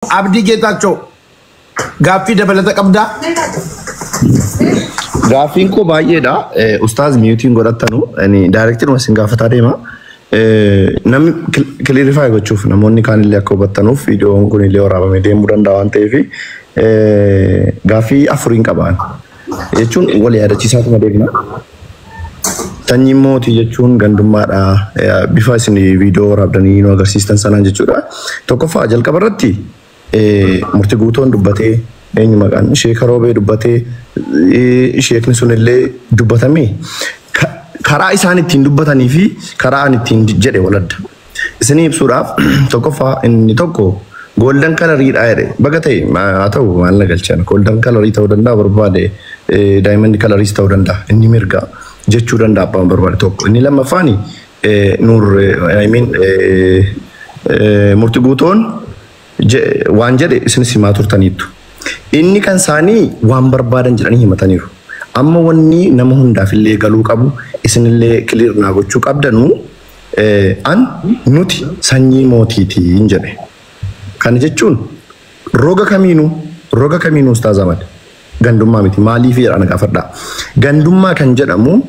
Abdi Geetaachoo gaaffii dabalata qabdaa? Gaaffiin koo baay'eedha. Ustaaz miyuutiin godhattanu daayirektiin wasin gaafataa deema. Namni kilirifaa gochuuf namoonni kaanillee akka hubattanuuf viidiyoon kun illee waraabamee deemuu danda'a waan ta'eef gaaffii afuriin qabaan. Jechuun wal yaadachiisaatuma deemna. Sanyii mootii jechuun gandummaadha. Bifa isin viidiyoo waraabdanii nu agarsiistan sanaan jechuudha. Tokkoffaa jalqaba irratti murtii guutoon dubbatee eenyu maqaan Sheek Roobee dubbatee sheekni sunillee dubbatamee karaa isaan ittiin dubbatanii fi karaa an ittiin jedhe waladda. Isinii ibsuudhaaf tokkoffaa inni tokko golden coloriidha jedhe baga ta'e haa ta'u maal na galchan golden colorii ta'uu danda'a barbaade diamond coloriis ta'uu danda'a inni mirga jechuu danda'a abbaan barbaade tokko. Inni lammaffaani murtii guutoon waan jedhe isinis himaa turtaniittu. Inni kan isaanii waan barbaadan jedhanii himataniiru. Amma wanni nama hundaaf illee galuu qabu isinillee kiliir naa gochuu qabdanu an nuti sanyii mootiitiin jedhe. Kana jechuun roga kamiinuu Ustaaz Ahmad gandummaa miti maaliif jedhana gaafadha. Gandummaa kan jedhamu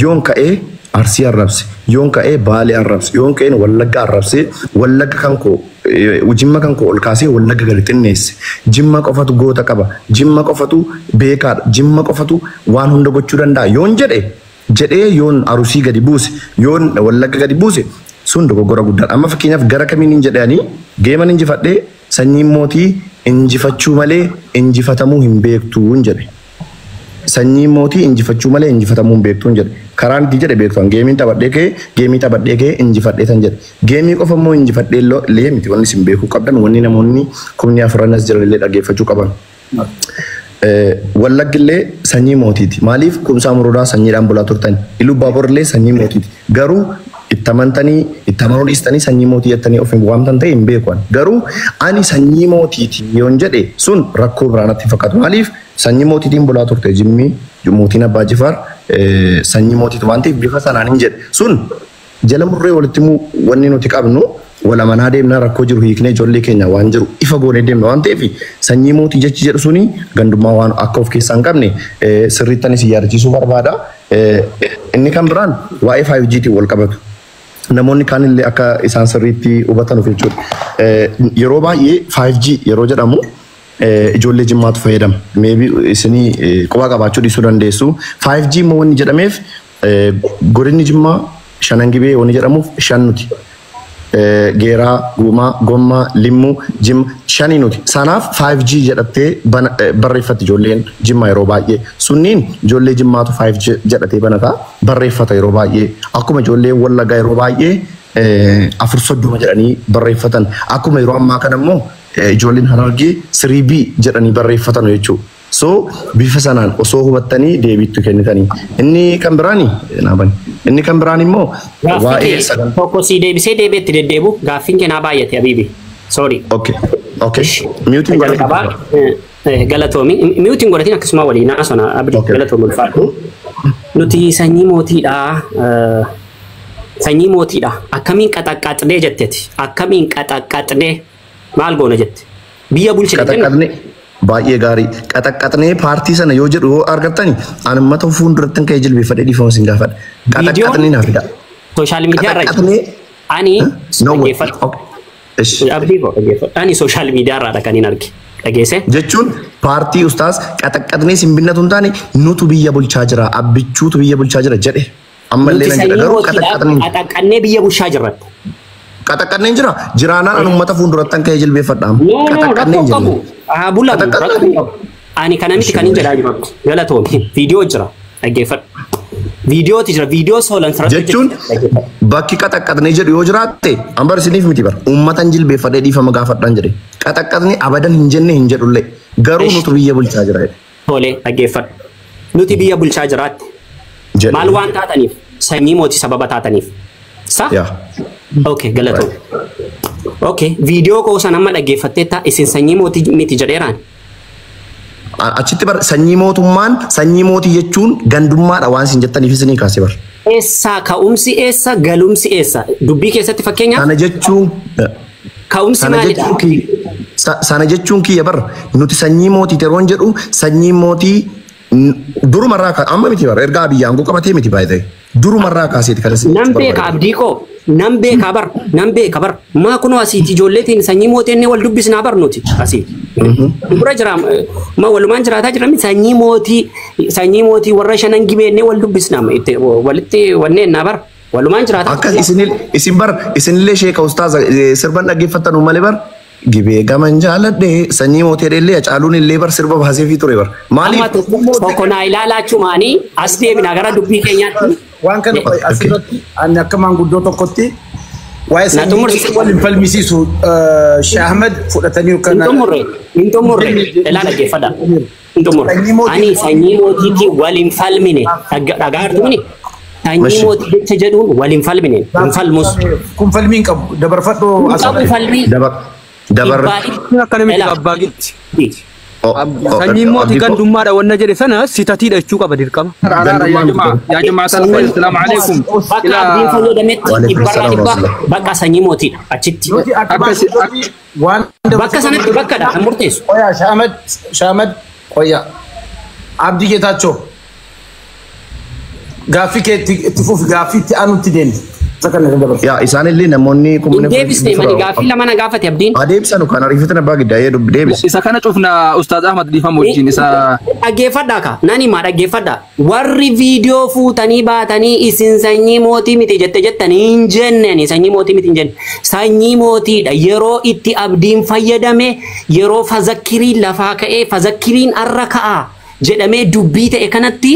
yoon ka'ee Arsii arrabse, yoon ka'ee Baalee arrabse, yoon ka'een Wallagga arrabse, Wallagga kan koo Jimma kan koo ol kaasee Wallagga gadi xinneesse. Jimma qofatu goota qaba, Jimma qofatu beekaadha, Jimma qofatu waan hunda gochuu danda'a. Yoon jedhee yoon Arusii gadi buuse, yoon Wallagga gadi buuse sun dogoggora guddaadha. Amma fakkeenyaaf gara kamiin hin jedhanii geeman injifadhee sanyiin mootii injifachuu malee injifatamuu hin beektuu hin jedhe. Sanyii mootii injifachuu malee injifatamuu hin beektuu hin jedhe. Karaan itti jedhe beektu geemii taphadhee kee injifadhee tan jedhe. Geemii qofa immoo injifadhee lee miti wanni isin beekuu qabdan wanni namoonni kumni afuranas jiranillee dhaggeeffachuu qaban. Wallaggillee sanyii mootiiti. Maaliif Kumsaa Morodaa sanyiidhaan bulaa turtan? Iluu Baaborillee sanyii mootiiti. Garuu itti amantanii itti amanuu dhiistanii sanyii mootii jettanii of waamtan ta'e hin beekan. Garuu ani sanyii mootiiti yoon jedhe sun rakkoo biraanatti fakkaatu. Maaliif sanyii mootiitiin bulaa turte Jimmi mootiin Abbaa Jifaar sanyii mootiitu waan ta'eef bifa sanaan hin jedhe. Sun jala murree walitti wanni nuti qabnu wal amanaa deemnaa rakkoo jiru hiiknee ijoollee keenya waan jiru ifa goonee deemna waan ta'eef sanyii mootii jechi jedhu suni gandummaa waan akka of keessaa hin qabne sirriittanis yaadachiisuu barbaada. Inni kan biraan waa'ee 5G'tiin wal qabatu. Namoonni kaanillee akka isaan sirriitti hubatanuuf jechuudha. Yeroo baay'ee 5G yeroo jedhamu ijoollee Jimmaatu fayyadama. Maybe isinii quba qabaachuu dhiisuu dandeessu. 5G immoo wanni jedhameef godinni Jimmaa shanan gibee wanni jedhamuuf shan nuti. Geeraa, Guumaa, Gommaa, Limmuu, Jimma shanii nuti. Sanaaf 5G jedhattee barreeffatti ijoolleen Jimmaa yeroo baay'ee. Sunniin ijoollee Jimmaatu 5G jedhatee banataa barreeffata yeroo baay'ee. Akkuma ijoollee Wallaggaa yeroo baay'ee 430 jedhanii barreeffatan. Akkuma yeroo ammaa kana immoo ijoolleen Harargee 3B jedhanii barreeffatan jechuudha. So bifa sanaan osoo hubattanii deebiitti kennitanii. Inni kan biraani naaban. Inni kan biraan immoo waa'ee sagan tokko si deebisee deebiitti deddeebu gaaffiin keenyaa baay'ate Habibi. Sorry. Okay. Miyuutiin galatoomi. Miyuutiin godhatiin akkasuma waliin naasona Abdi galatoomi ulfaadhu. Nuti sanyii mootiidha. Sanyii mootiidha. Akkamiin qaxaqqaxnee jetteeti. Akkamiin qaxaqqaxnee maal goona jette. Biyya bulchine baay'ee gaarii qaxaqqaxnee paartii sana yoo jedhu yoo argattani ani mata fuulduratti ka'ee jilbeeffadhee dhiifama sin gaafadha. Qaxaqqaxnee naaf fida. Sooshaal miidiyaa irraa ani ani sooshaal miidiyaa irraa kan hin arge dhageesse. Jechuun paartii Ustaaz qaxaqqaxnee sin binnatu hin taane nutu biyya bulchaa jira abbichuutu biyya bulchaa jira jedhe. Ammallee nan jedha garuu qaxaqqaxnee biyya bulchaa jirratti. Qaxaqqaxneen jira jiraanaan anu mata fuulduratti ka'ee jilbeeffadhaam. Qaxaqqaxneen jira. Bula ani kana miti kan hin jedhaa jiru galatoomi viidiyoo jira dhaggeeffadhu viidiyooti jira viidiyoo soolan sirratti jechuun bakki qaxaqqaxnee jedhu yoo jiraatte ambar isiniif miti bar uummatan jilbeeffadhee dhiifama gaafadhaan jedhe qaxaqqaxnee abadan hin jenne hin jedhullee garuu nutu biyya bulchaa jira jedhe. Tole dhaggeeffadhu nuti biyya bulchaa jiraatte maal waan taataniif sanyii mootii sababa taataniif sa okay galatoomi. Okay, video kau sana amma dhaggeeffatteetta isin sanyii mootii miti jedheeraan. Achitti bar sanyii mootummaan sanyii mootii jechuun gandummaadha waan isin jettaniif isinii kaasee bar. Eessa ka'umsi eessa galumsi eessa dubbii keessatti fakkeenyaaf. Kana jechuun ka'umsi maalidha? sana jechuun kiyya bar nuti sanyii mootii teroon jedhu sanyii mootii durumarraa amma miti bar ergaa biyyaa angoo qabatee miti baay'ee durumarraa kaaseeti kan nan beeka abdii koo nan beeka bar maa kunoo asiiti ijoolleetiin sanyii mootiin wal dubbisnaa bar nuti asiiti dubra jira ma walumaan jiraataa jira sanyii mootii warra shanan gibeennee wal dubbisnaa walitti wanneen naa bar walumaan jiraataa akka isin bar isinillee sheeka ustaaza sirban dhaggeeffatanu malee bar gibee gaman jaaladhe sanyii mootii illee acaaluun illee bar sirba baasee fi ture bar maaliif tokko naa ilaalaachuu maanii as deebina gara dubbii keenyaatti waan kana asirratti ani akka maanguddoo tokkotti waa'ee sanyii waliin falmisiisu Sheikh Ahmed fudhatanii kan Intumurre ilaala geeffadha Intumurre ani sanyii mootiitii waliin falmine dhagaartu mini sanyii mootii jecha jedhuun waliin falmine hin falmus kun falmiin qabu dabarfadhoo falmii dabar akkana miti abbaa gitti sanyii mootii gandummaadha wanna jedhe sana sitatiidha jechuu qaba dirqama. yaa jamaata assalaamu alaykum. Bakka abdiin fayyadametti dhibbarraa dhibba bakka sanyii mootiidha achitti. Bakka sanatti bakkadha kan murteessu. Shaamed qoya abdii geetaachoo gaaffii kee itti fuuf gaaffii itti aanutti deemti. Ya isaanillee namoonni kumne deebisne mani gaaffii lama na gaafate abdiin adeebsanu kan ariifatana baagi daa'ee dubbi deebis isa kana cufna ustaaz Ahmad Diifam wajjin isa dhaggeeffadhaa ka nani ma dhaggeeffadhaa warri viidiyoo fuutanii baatanii isin sanyii mootii miti jettanii hin jenneen sanyii mootii miti hin jenne sanyii mootiidha yeroo itti abdiin fayyadame yeroo fazakkiriin lafaa ka'ee fazakkiriin arra ka'a jedhamee dubbii ta'e kanatti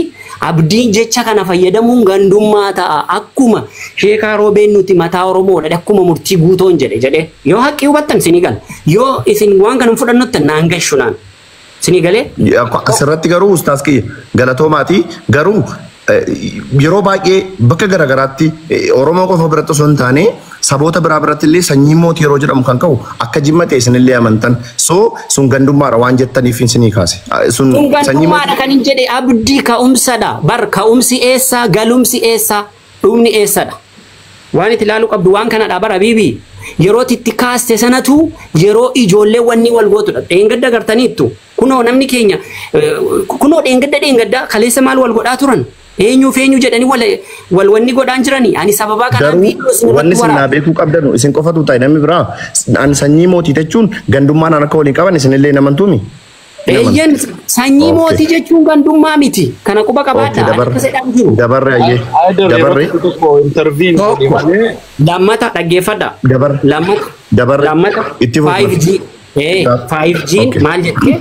abdiin jecha kana fayyadamuun gandummaa ta'a akkuma sheekaa roobeen nuti mataa oromoodha akkuma murtii guutoon jedhe yoo haqqii hubattan sinii gala yoo isin waan kana fudhannutti naan gashunaan sinii galee asirratti garuu ustaas kiyya galatoomaati garuu yeroo baay'ee bakka garagaraatti oromoo qofa biratti osoo hin taane saboota biraa biratti illee sanyii mootii yeroo jedhamu kan ka'u akka jimma ta'e isinillee amantan sun gandummaadha waan jettaniif isinii kaase sun gandummaadha kan hin jedhe abdii ka'umsadha bar ka'umsi eessaa galumsi eessaa dhumni eessadha waan itti ilaaluu qabdu waan kanadha bara biibii yeroo itti kaaste sanatu yeroo ijoollee wanni wal gootudha dheengadda gartaniittu kunoo namni keenya kunoo dheengadda kaleessa maal wal godhaa turan eenyu jedhanii wal wanni godhaan jiranii ani sababa kanaan viidiyoo wanni sinaa beekuu qabdanu isin qofatu ta'e namni biraa an sanyii mootii jechuun gandummaan akka waliin qaban isinillee namantuumi. Eeyyan sanyii mootii jechuun gandummaa miti kana quba qabaadha dabarre lammata dhaggeeffadha lammata 5G maal jettee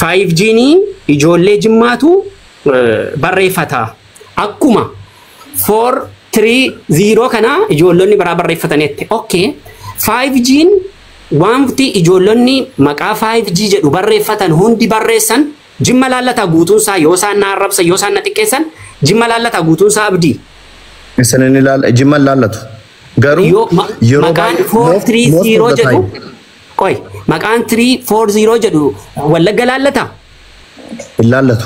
5G ijoollee jimmaatu barreeffata akkuma 430 kana ijoollonni biraa barreeffatanitti okay 5G wanti ijoollonni maqaa 5G jedhu barreeffatan hundi barreessan jimma laallata guutuunsaa yoo isaan na arrabsan yoo isaan na xiqqeessan jimma laallata guutuunsaa abdii isaanii jimma laallatu garuu maqaan 430 jedhu qoy maqaan 340 jedhu wallagga laallata laallatu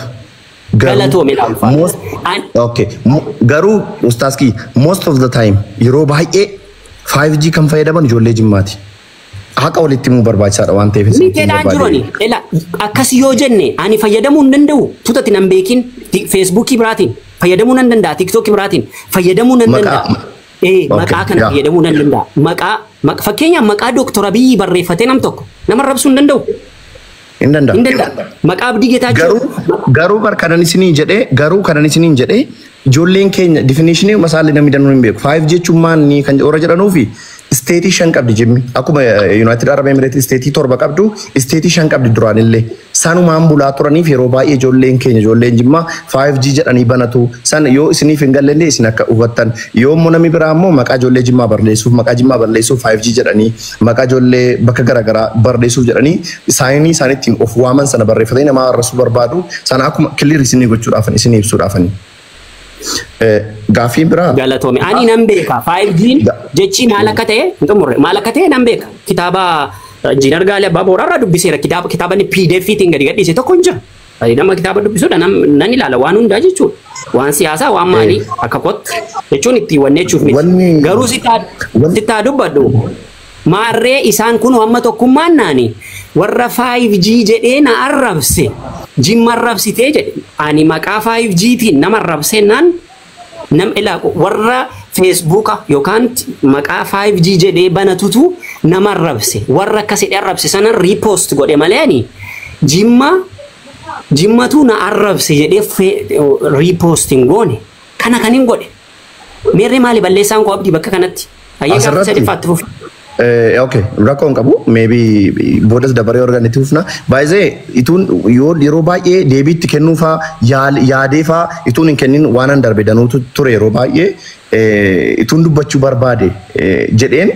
okay garuu ustaaski most of the time yeroo baay'ee 5G kan fayyadaman ijoollee jimmaati haqa walitti muu barbaachisaadha waan ta'eef ni jedhaan jirani akkas yoo jenne ani fayyadamuu hin danda'u tutatti nan beekin feesbuukii biraatiin fayyadamuu nan danda'a tiiktookii biraatiin fayyadamuu nan danda'a maqaa kana fayyadamuu nan danda'a maqaa fakkeenyaaf maqaa dooktora Abiyyi barreeffatee nam tokko nama arrabsuu hin danda'u. Maqaa abdii geetaachoo garuu bar kanan isinii jedhee ijoolleen keenya definitionii masaalli namni danuu hin beeku 5 jechuun maanni kan warra jedhanuufi isteetii 5 qabdi jimmi akkuma United Arab Emirates isteetii 7 qabdu isteetii 5 qabdi duraanillee sanumaan bulaa turaniif yeroo baay'ee ijoolleen keenya ijoolleen jimmaa 5G jedhanii banatu san yoo isiniif hin galleellee isin akka hubattan yoo immoo namni biraa immoo maqaa ijoollee jimmaa barreessuuf 5G jedhanii maqaa ijoollee bakka garaagaraa barreessuuf jedhanii saayinii isaaniittiin of waaman sana barreeffatanii nama arrasuu barbaadu sana akkuma kiliir isinii gochuudhaafan isinii ibsuudhaafani. Gaaffii biraa galatoome ani nan beeka 5G jechi maal akka ta'e maal akka ta'e nan beeka kitaaba injiinar Gaalee Abbaa Booraarraa dubbiseera kitaaba ni PDF'tiin gadi gadhiise tokko hin jiru nama kitaaba dubbisuudha nan ilaala waan hundaa jechuudha waan siyaasaa waan maalii akka kottu jechuun itti wanneechuuf miti garuu sittaa dubbadhu Maarree isaan kun hamma tokkummaan naani warra 5G jedhee na arrabse jimma arrabsitee jedhe ani maqaa 5Gtiin nama arrabsennaan nam ilaaqu warra Facebook yookaan maqaa 5G jedhee banatutu nama arrabse warra akkasii arrabse sana repost godhe malee ani jimmatu na arrabse jedhee reposting goone kana kanin godhe meerre maali balleessaan koo abdii bakka kanatti ayyee gaafa sadiffaatti fufu. Okay, rakkoon qabu maybe boodas dabaree organitti fufna. Baay'ee ituun yoo yeroo baay'ee deebiitti kennuufaa yaadeefaa ituun hin kennin waan an darbe danuutu ture yeroo baay'ee ituun dubbachuu barbaade jedheen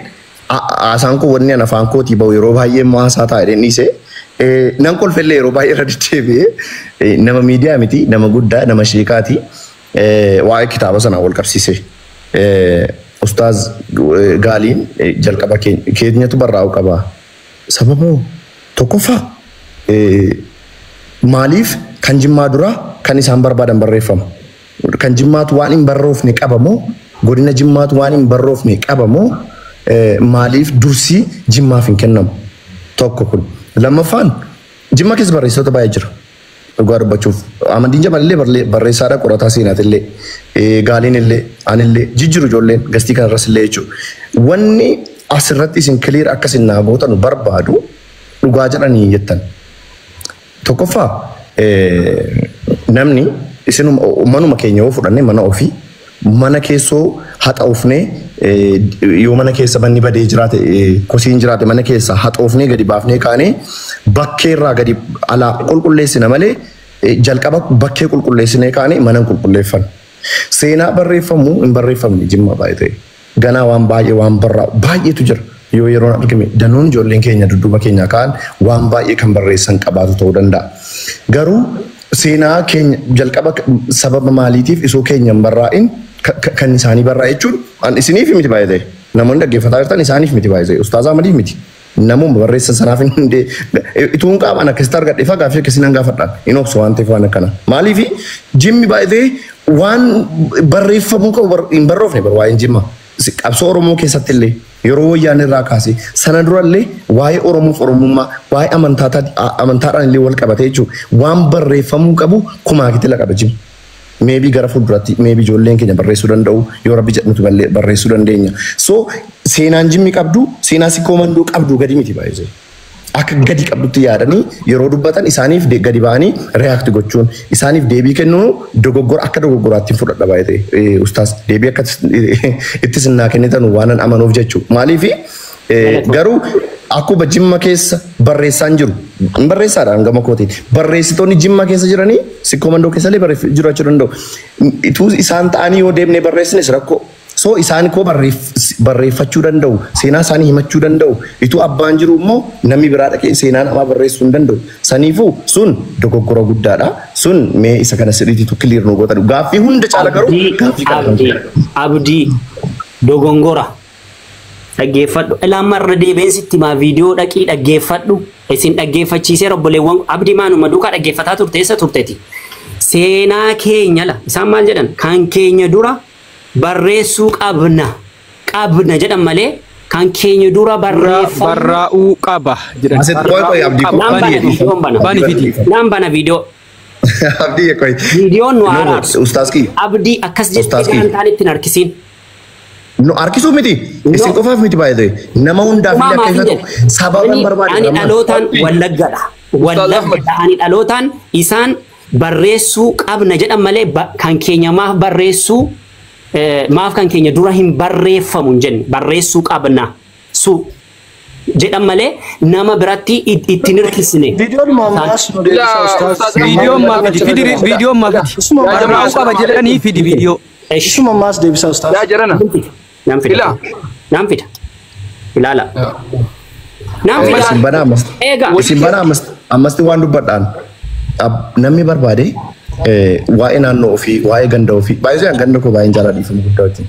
haasaan koo wanni an afaan kootii ba'u yeroo baay'ee maasaa taa'edheen dhiise. Nan kolfellee yeroo baay'ee irra deddeebi'ee nama miidiyaa miti nama guddaa nama sheekaati waa'ee kitaaba sanaa wal qabsiise. Ustaaz Gaaliin jalqaba keenyatu barraa'u qaba. Sababa tokkoffaa maaliif kan jimmaa dura kan isaan barbaadan barreeffama. Kan jimmaatu waan hin barroofne qabamoo godina jimmaatu waan hin barroofne qabamoo maaliif dursii jimmaaf hin kennamu. Tokko kun. Lammaffaan jimma keessa barreessitoota baay'ee jira. Dhugaa dubbachuuf Ahmadiin Jamalillee barreessaadha qorataa seenaatillee Gaaliinillee anillee jijjiiru ijoolleen gastii kanarras illee jechuudha. Wanni asirratti isin kiliir akka isin naa gootan barbaadu dhugaa jedhanii jettan. Tokkoffaa namni isin manuma keenya yoo fudhanne mana ofii mana keessoo haxaufnee yoo mana keessa manni badee jiraate kosiin jiraate mana keessa haxaufnee gadi baafnee kaanee bakkeerraa gadi alaa qulqulleessina malee jalqaba bakkee qulqulleessinee kaanee mana qulqulleeffan. Seenaa barreeffamuu hin barreeffamne jimma baay'ee ganaa waan baay'ee waan baay'eetu jira. Yoo yeroon argame danuun ijoolleen keenya dudduuba keenya kaan waan baay'ee kan barreessan qabaatu ta'uu danda'a. Garuu seenaa keenya jalqaba sababa maaliitiif isoo keenya hin barraa'in kan isaanii barraa'e jechuun isiniif miti baay'ee namoonni dhaggeeffataa jirtan isaaniif miti baay'ee Ustaaz Ahmadiif miti. Namoonni barreessan sanaaf hin hundee ituun qaamaan akkasitti argadhe faa gaaffii akkasii nan gaafadhaan hin obsu waan ta'eef waan akkana. Maaliif jimmi baay'ee waan barreeffamuu qabu hin barroofne waa'een jimma. Qabsoo Oromoo keessatti illee yeroo wayyaan irraa kaase sana durallee waa'ee Oromoof Oromummaa waa'ee amantaadhaan illee wal qabate jechuudha. Waan barreeffamuu qabu kumaa kitila qaba jimma. Maybe gara fuulduratti maybe ijoolleen keenya barreessuu danda'u yoo rabbi jedhutu barreessuu dandeenya. So seenaan jimmi qabdu seenaa si koomandoo qabdu gadi miti baay'ee. Akka gadi qabdutti yaadanii yeroo dubbatan isaaniif gadi ba'anii react gochuun isaaniif deebii kennuun dogoggora akka dogoggoraatti fudhadha baay'ee Ustaaz deebii akka itti sinnaa kennitan waan an amanuuf jechuudha. Maaliif garuu akkuma jimma keessa barreessaan jiru hin barreessaadhaan gama kootiin barreessitoonni jimma keessa jiranii si koomandoo keessa illee jiraachuu danda'u. Ituu isaan ta'anii yoo deemnee barreessines rakkoo. So isaan koo barreeffachuu danda'u seenaa isaanii himachuu danda'u ituu abbaan jiru immoo namni biraa dhaqee seenaa namaa barreessuu hin danda'u. Saniifuu sun dogoggora guddaadha. Sun mee isa kana sirriitti kiliir nu gootan gaaffii hunda caala garuu gaaffii abdii dogongora. Dhaggeeffadhu ilaamarra deebiinsitti maa viidiyoo dhaqii dhaggeeffadhu isin dhaggeeffachiisee obboleewwan abdii maanuma duukaa dhaggeeffataa turte eessa turteeti seenaa keenya la isaan maal jedhan kan keenya dura barreessuu qabna jedhan malee kan keenya dura barraa'uu qaba jedhan. Naan bana viidiyoo. Abdii koi. Viidiyoon nu araarsu. Ustaaz ki. Abdii akkas jettee kan ta'an ittiin harkisiin. No harkisuu miti. Isin qofaaf miti baay'ee. Nama hundaaf illee akka ta'u sababan barbaadu. Ani dhalootaan wallaggadha. Wallaggadha ani dhalootaan isaan barreessuu qabna jedhan malee kan keenya maaf barreessuu maaf kan keenya dura hin barreeffamu hin jenne barreessuu qabna su jedhan malee nama biratti ittiin hirkisne. Viidiyoon maammas nu deebisa Ustaaz. Viidiyoon maafiti viidiyoon maafiti. Barraa'uu qaba jedhanii fidi viidiyoo. Ishuma maas deebisa Ustaaz. Yaa jarana. Nam fida. Nam fida. Ilaala. Nam fida. Isin bana ammas. Eega. Isin bana ammasti waan dubbadhaan namni barbaade waa'ee naannoo ofii waa'ee ganda ofii baay'ee ganda koo baay'een jaalladhiifamu guddaa wajjin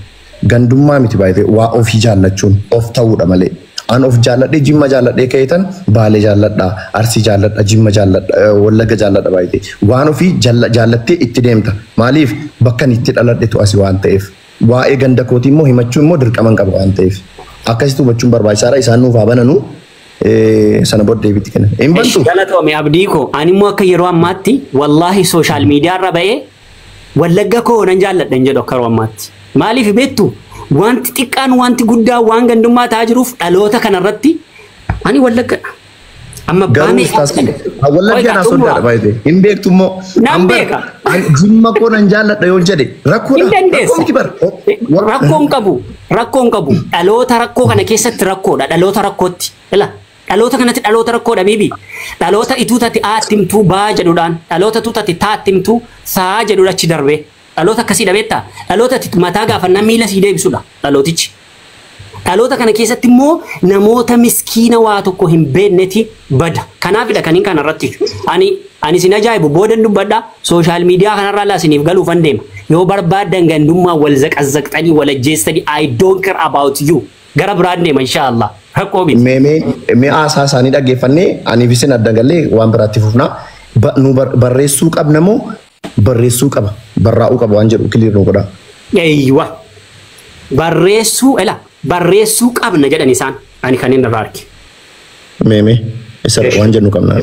gandummaa miti baay'ee waa ofii jaallachuun of ta'uudha malee an of jaalladhee jimma jaalladhee ka'eetan baalee jaalladha arsii jaalladha jimma jaalladha wallagga jaalladha baay'ee waan ofii jaallattee itti deemta maaliif bakka itti dhaladhetu asii waan ta'eef waa'ee ganda kootii immoo himachuu immoo dirqaman qaba waan ta'eef akkasitti hubachuun barbaachisaadha isaan nuuf haa bananu sana booddee bitti kennan hin bantu galatoome abdii koo ani immoo akka yeroo ammaatti wallaahi sooshaal miidiyaa irra ba'ee wallagga koo nan jaalladhan jedhu akka yeroo ammaatti maaliif beektu wanti xiqqaan wanti guddaa waan gandummaa ta'aa jiruuf dhaloota kanarratti ani wallaggadha amma baame wallagga na sodaadha baay'ee hin beektu immoo nan beeka jimma koo nan jaalladha yoo jedhe rakkoon qabu dhaloota rakkoo kana keessatti rakkoodha dhaloota rakkootti ila dhaloota kanatti dhaloota rakkoodha bibi dhaloota ituutatti aattimtuu baa jedhuudhaan dhaloota tuutatti taattimtuu saa jedhuudha achi darbee dhaloota akkasii dhabeetta dhaloota mataa gaafannaa miila sii deebisudha dhalootichi dhaloota kana keessatti immoo namoota miskiina waa tokko hin beekneti bada kanaafidha kaniin kanarratti ani sin ajaa'ibu boodan dubbadha sooshaal miidiyaa kanarraa laasiniif galuufan deema yoo barbaadan gandummaa wal zaqazzaqxanii wal ajjeestanii I don't care about you gara biraan deema inshallah rakkoo bin mee aasaa isaanii dhaggeeffannee aniif isin adda galee waan biraatti fufnaa nu barreessuu qabna moo barreessuu qaba barraa'uu qaba waan jedhu kiliir nu godha eeywa barreessuu qabna jedhan isaan ani kan inni irraa arge mee isa waan jedhu qabna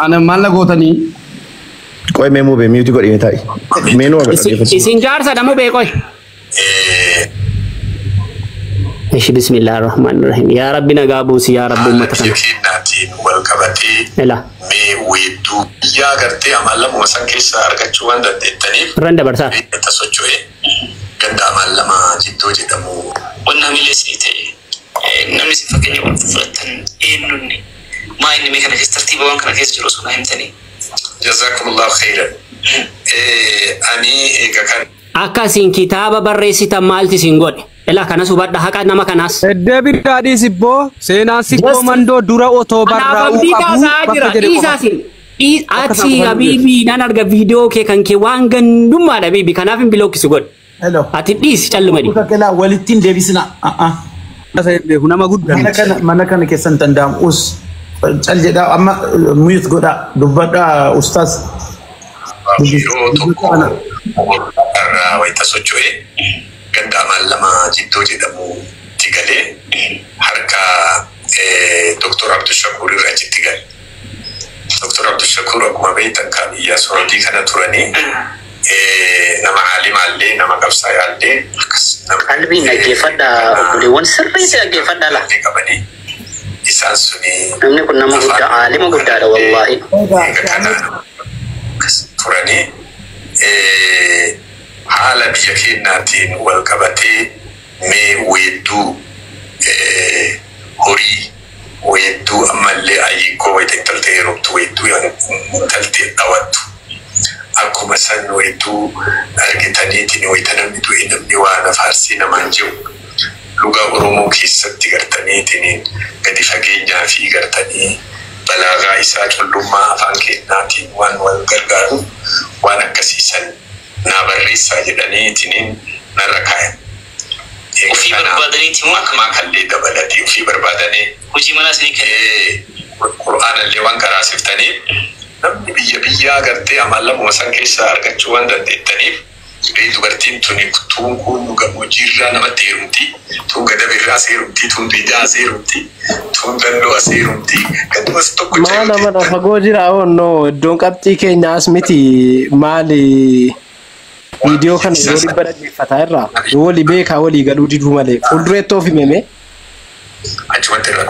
ana maal gootanii qoy mee moo be miyuti godhine ta'i mee nu agarra isin jaarsa damo be qoy ايش بسم الله الرحمن الرحيم يا ربي نغابوس يا رب امتك يكيناتين والقبتي لا مي ويدو يا غرتي امالم وسن كيس ارغچو وند دتني رند برسا تسوچوي غندا امالم جيتو جدمو وننا ميلسيتي نمي سفكني وفرتن انني ما اني ميكنا كيس ترتيب وان كنا كيس جلوس نايمتني جزاكم الله خيرا اني كان akasin kitaba barreessita maalti singode ela kana subadda haqa nama kanas David Dadi Sibbo seenaan sikkoo mandoo dura otoo barraa'uu qabu isasin ati habibi nan arga video ke kan ke waan gandummaadha bibi kanaaf hin bilookkisi god hello ati dhiisi callumadi kala walittiin deebisina nama guddaa mana kana keessan danda'am us cal jedha amma muyut godha dubbadha ustaas wayita socho'e ganda amallama jiddoo jedhamu tigalee harka Dr. Abdul Shakur irraa achitti gale. Dr. Abdul Shakur akkuma beektan kan biyya Saudi kana turanii nama alimaallee nama qabsaa'aallee qalbii naggeeffadha obboleewwan sirriitti naggeeffadha la qabanii isaan suni namni kun nama guddaa alima guddaadha wallaahi turanii haala biyya keenyaatiin wal qabatee mee weedduu horii weedduu ammallee ayyikoo wayita intaltee yerootu weedduu intaltee dhawattu akkuma san weedduu argitaniitiin wayita namni du'e namni waan afaarsii namaan jiru lugaa Oromoo keessatti gartaniitiin gadi fageenyaa fi gartanii balaagaa isaa cullummaa afaan keenyaatiin waan wal gargaaru waan akkasiisan naa barreessaa jedhaniitiin narra kaayan. Ofii barbaadaniitiin waan kamaa kallee dabalatee ofii barbaadanii hojii manaa isinii kenne qura'aanallee waan karaasiftaniif namni biyyaa gartee amaalamuma san keessaa argachuu waan dandeettaniif dubartiin tuni tuun kun gammoojjiirraa namatti heerumti tuun gadabirraa seerumti tuun diidaa seerumti tuun dalloo seerumti gadumas tokko maala mana fagoo jira no iddoon qabxii keenya as miti maali viidiyoo kana yoo dhibba dhaggeeffataa irraa walii beekaa walii galuu diduu malee fuuldureettoo fi meme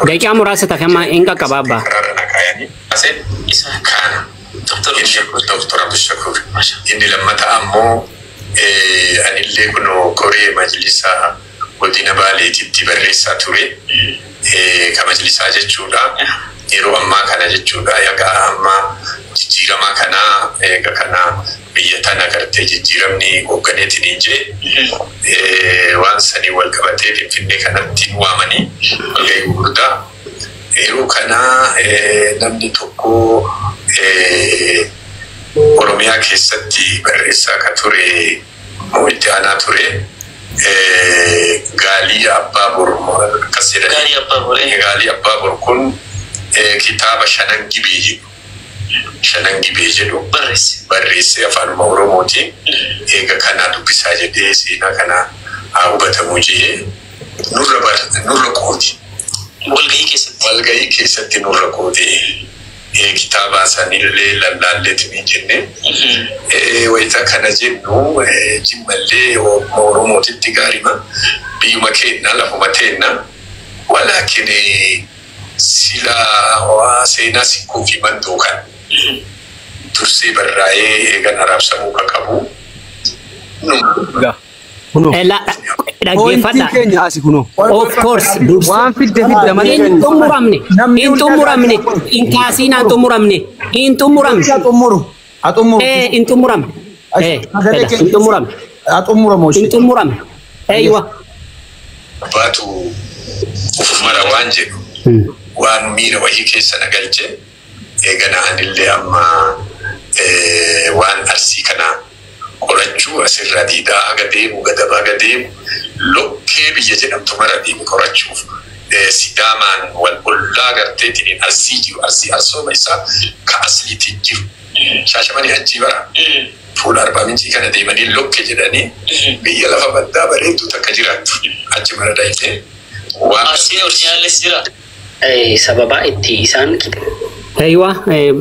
daqiiqaa muraasa takama hin qaqqabaabba isa kana Dr. Abdul Shakur inni lammata ammoo anillee kuno koree majlisa godina Baaleetitti barreessaa ture ka majlisaa jechuudha yeroo ammaa kana jechuudha yaga amma jijjiiramaa kana eega kana biyya tana gartee jijjiiramni hoogganeetiin je waan sanii wal qabatee Finfinnee kanatti waamanii walgahii gurguddaa yeroo kana namni tokko Oromiyaa keessatti barreessaa ka ture itti aanaa ture Gaalii Abbaabur Gaalii Abbaabur kun kitaaba shanan gibee jedhu shanan gibee jedhu barreessee afaanuma Oromootiin eega kanaa dubbisaa jedhee seenaa kanaa haa hubatamu jedhee nurra qooti. Walgahii keessatti nurra qooti. Kitaaba sanillee lallaalleetiin jenne wayita kana jennu jimmallee Oromootitti gaarima biyyuma keenna lafuma teenna walaakin sila seenaa sikkuu fi mandoo kan dursee barraa'ee eegan araabsamuu kan qabu. Dhaggeeffadha. Of course. Waan fidde malee. Hin xumuramne. Hin kaasinaan xumuramne. Hin xumuramne. Hin xumuramne. Hin xumuramne. Eeywa. Baatu ufumara waan jedhu waan miira wahii keessa nagalche eegana anillee amma waan arsii kanaa qorachuu asirraa diidaa aga deemu gadaba aga deemu lokkee biyya jedhamtu mara deemu qorachuuf sidaamaan wal ollaa garteetiin arsii jiru arsii arsooma isaa ka asliitiin jiru shaashamanii achii bara fuula arbaa mincii kana deemanii lokke jedhanii biyya lafa baddaa bareedu takka jiraattu achi mara daayitee waan arsii orjinaalis jira sababa itti isaan Eeywa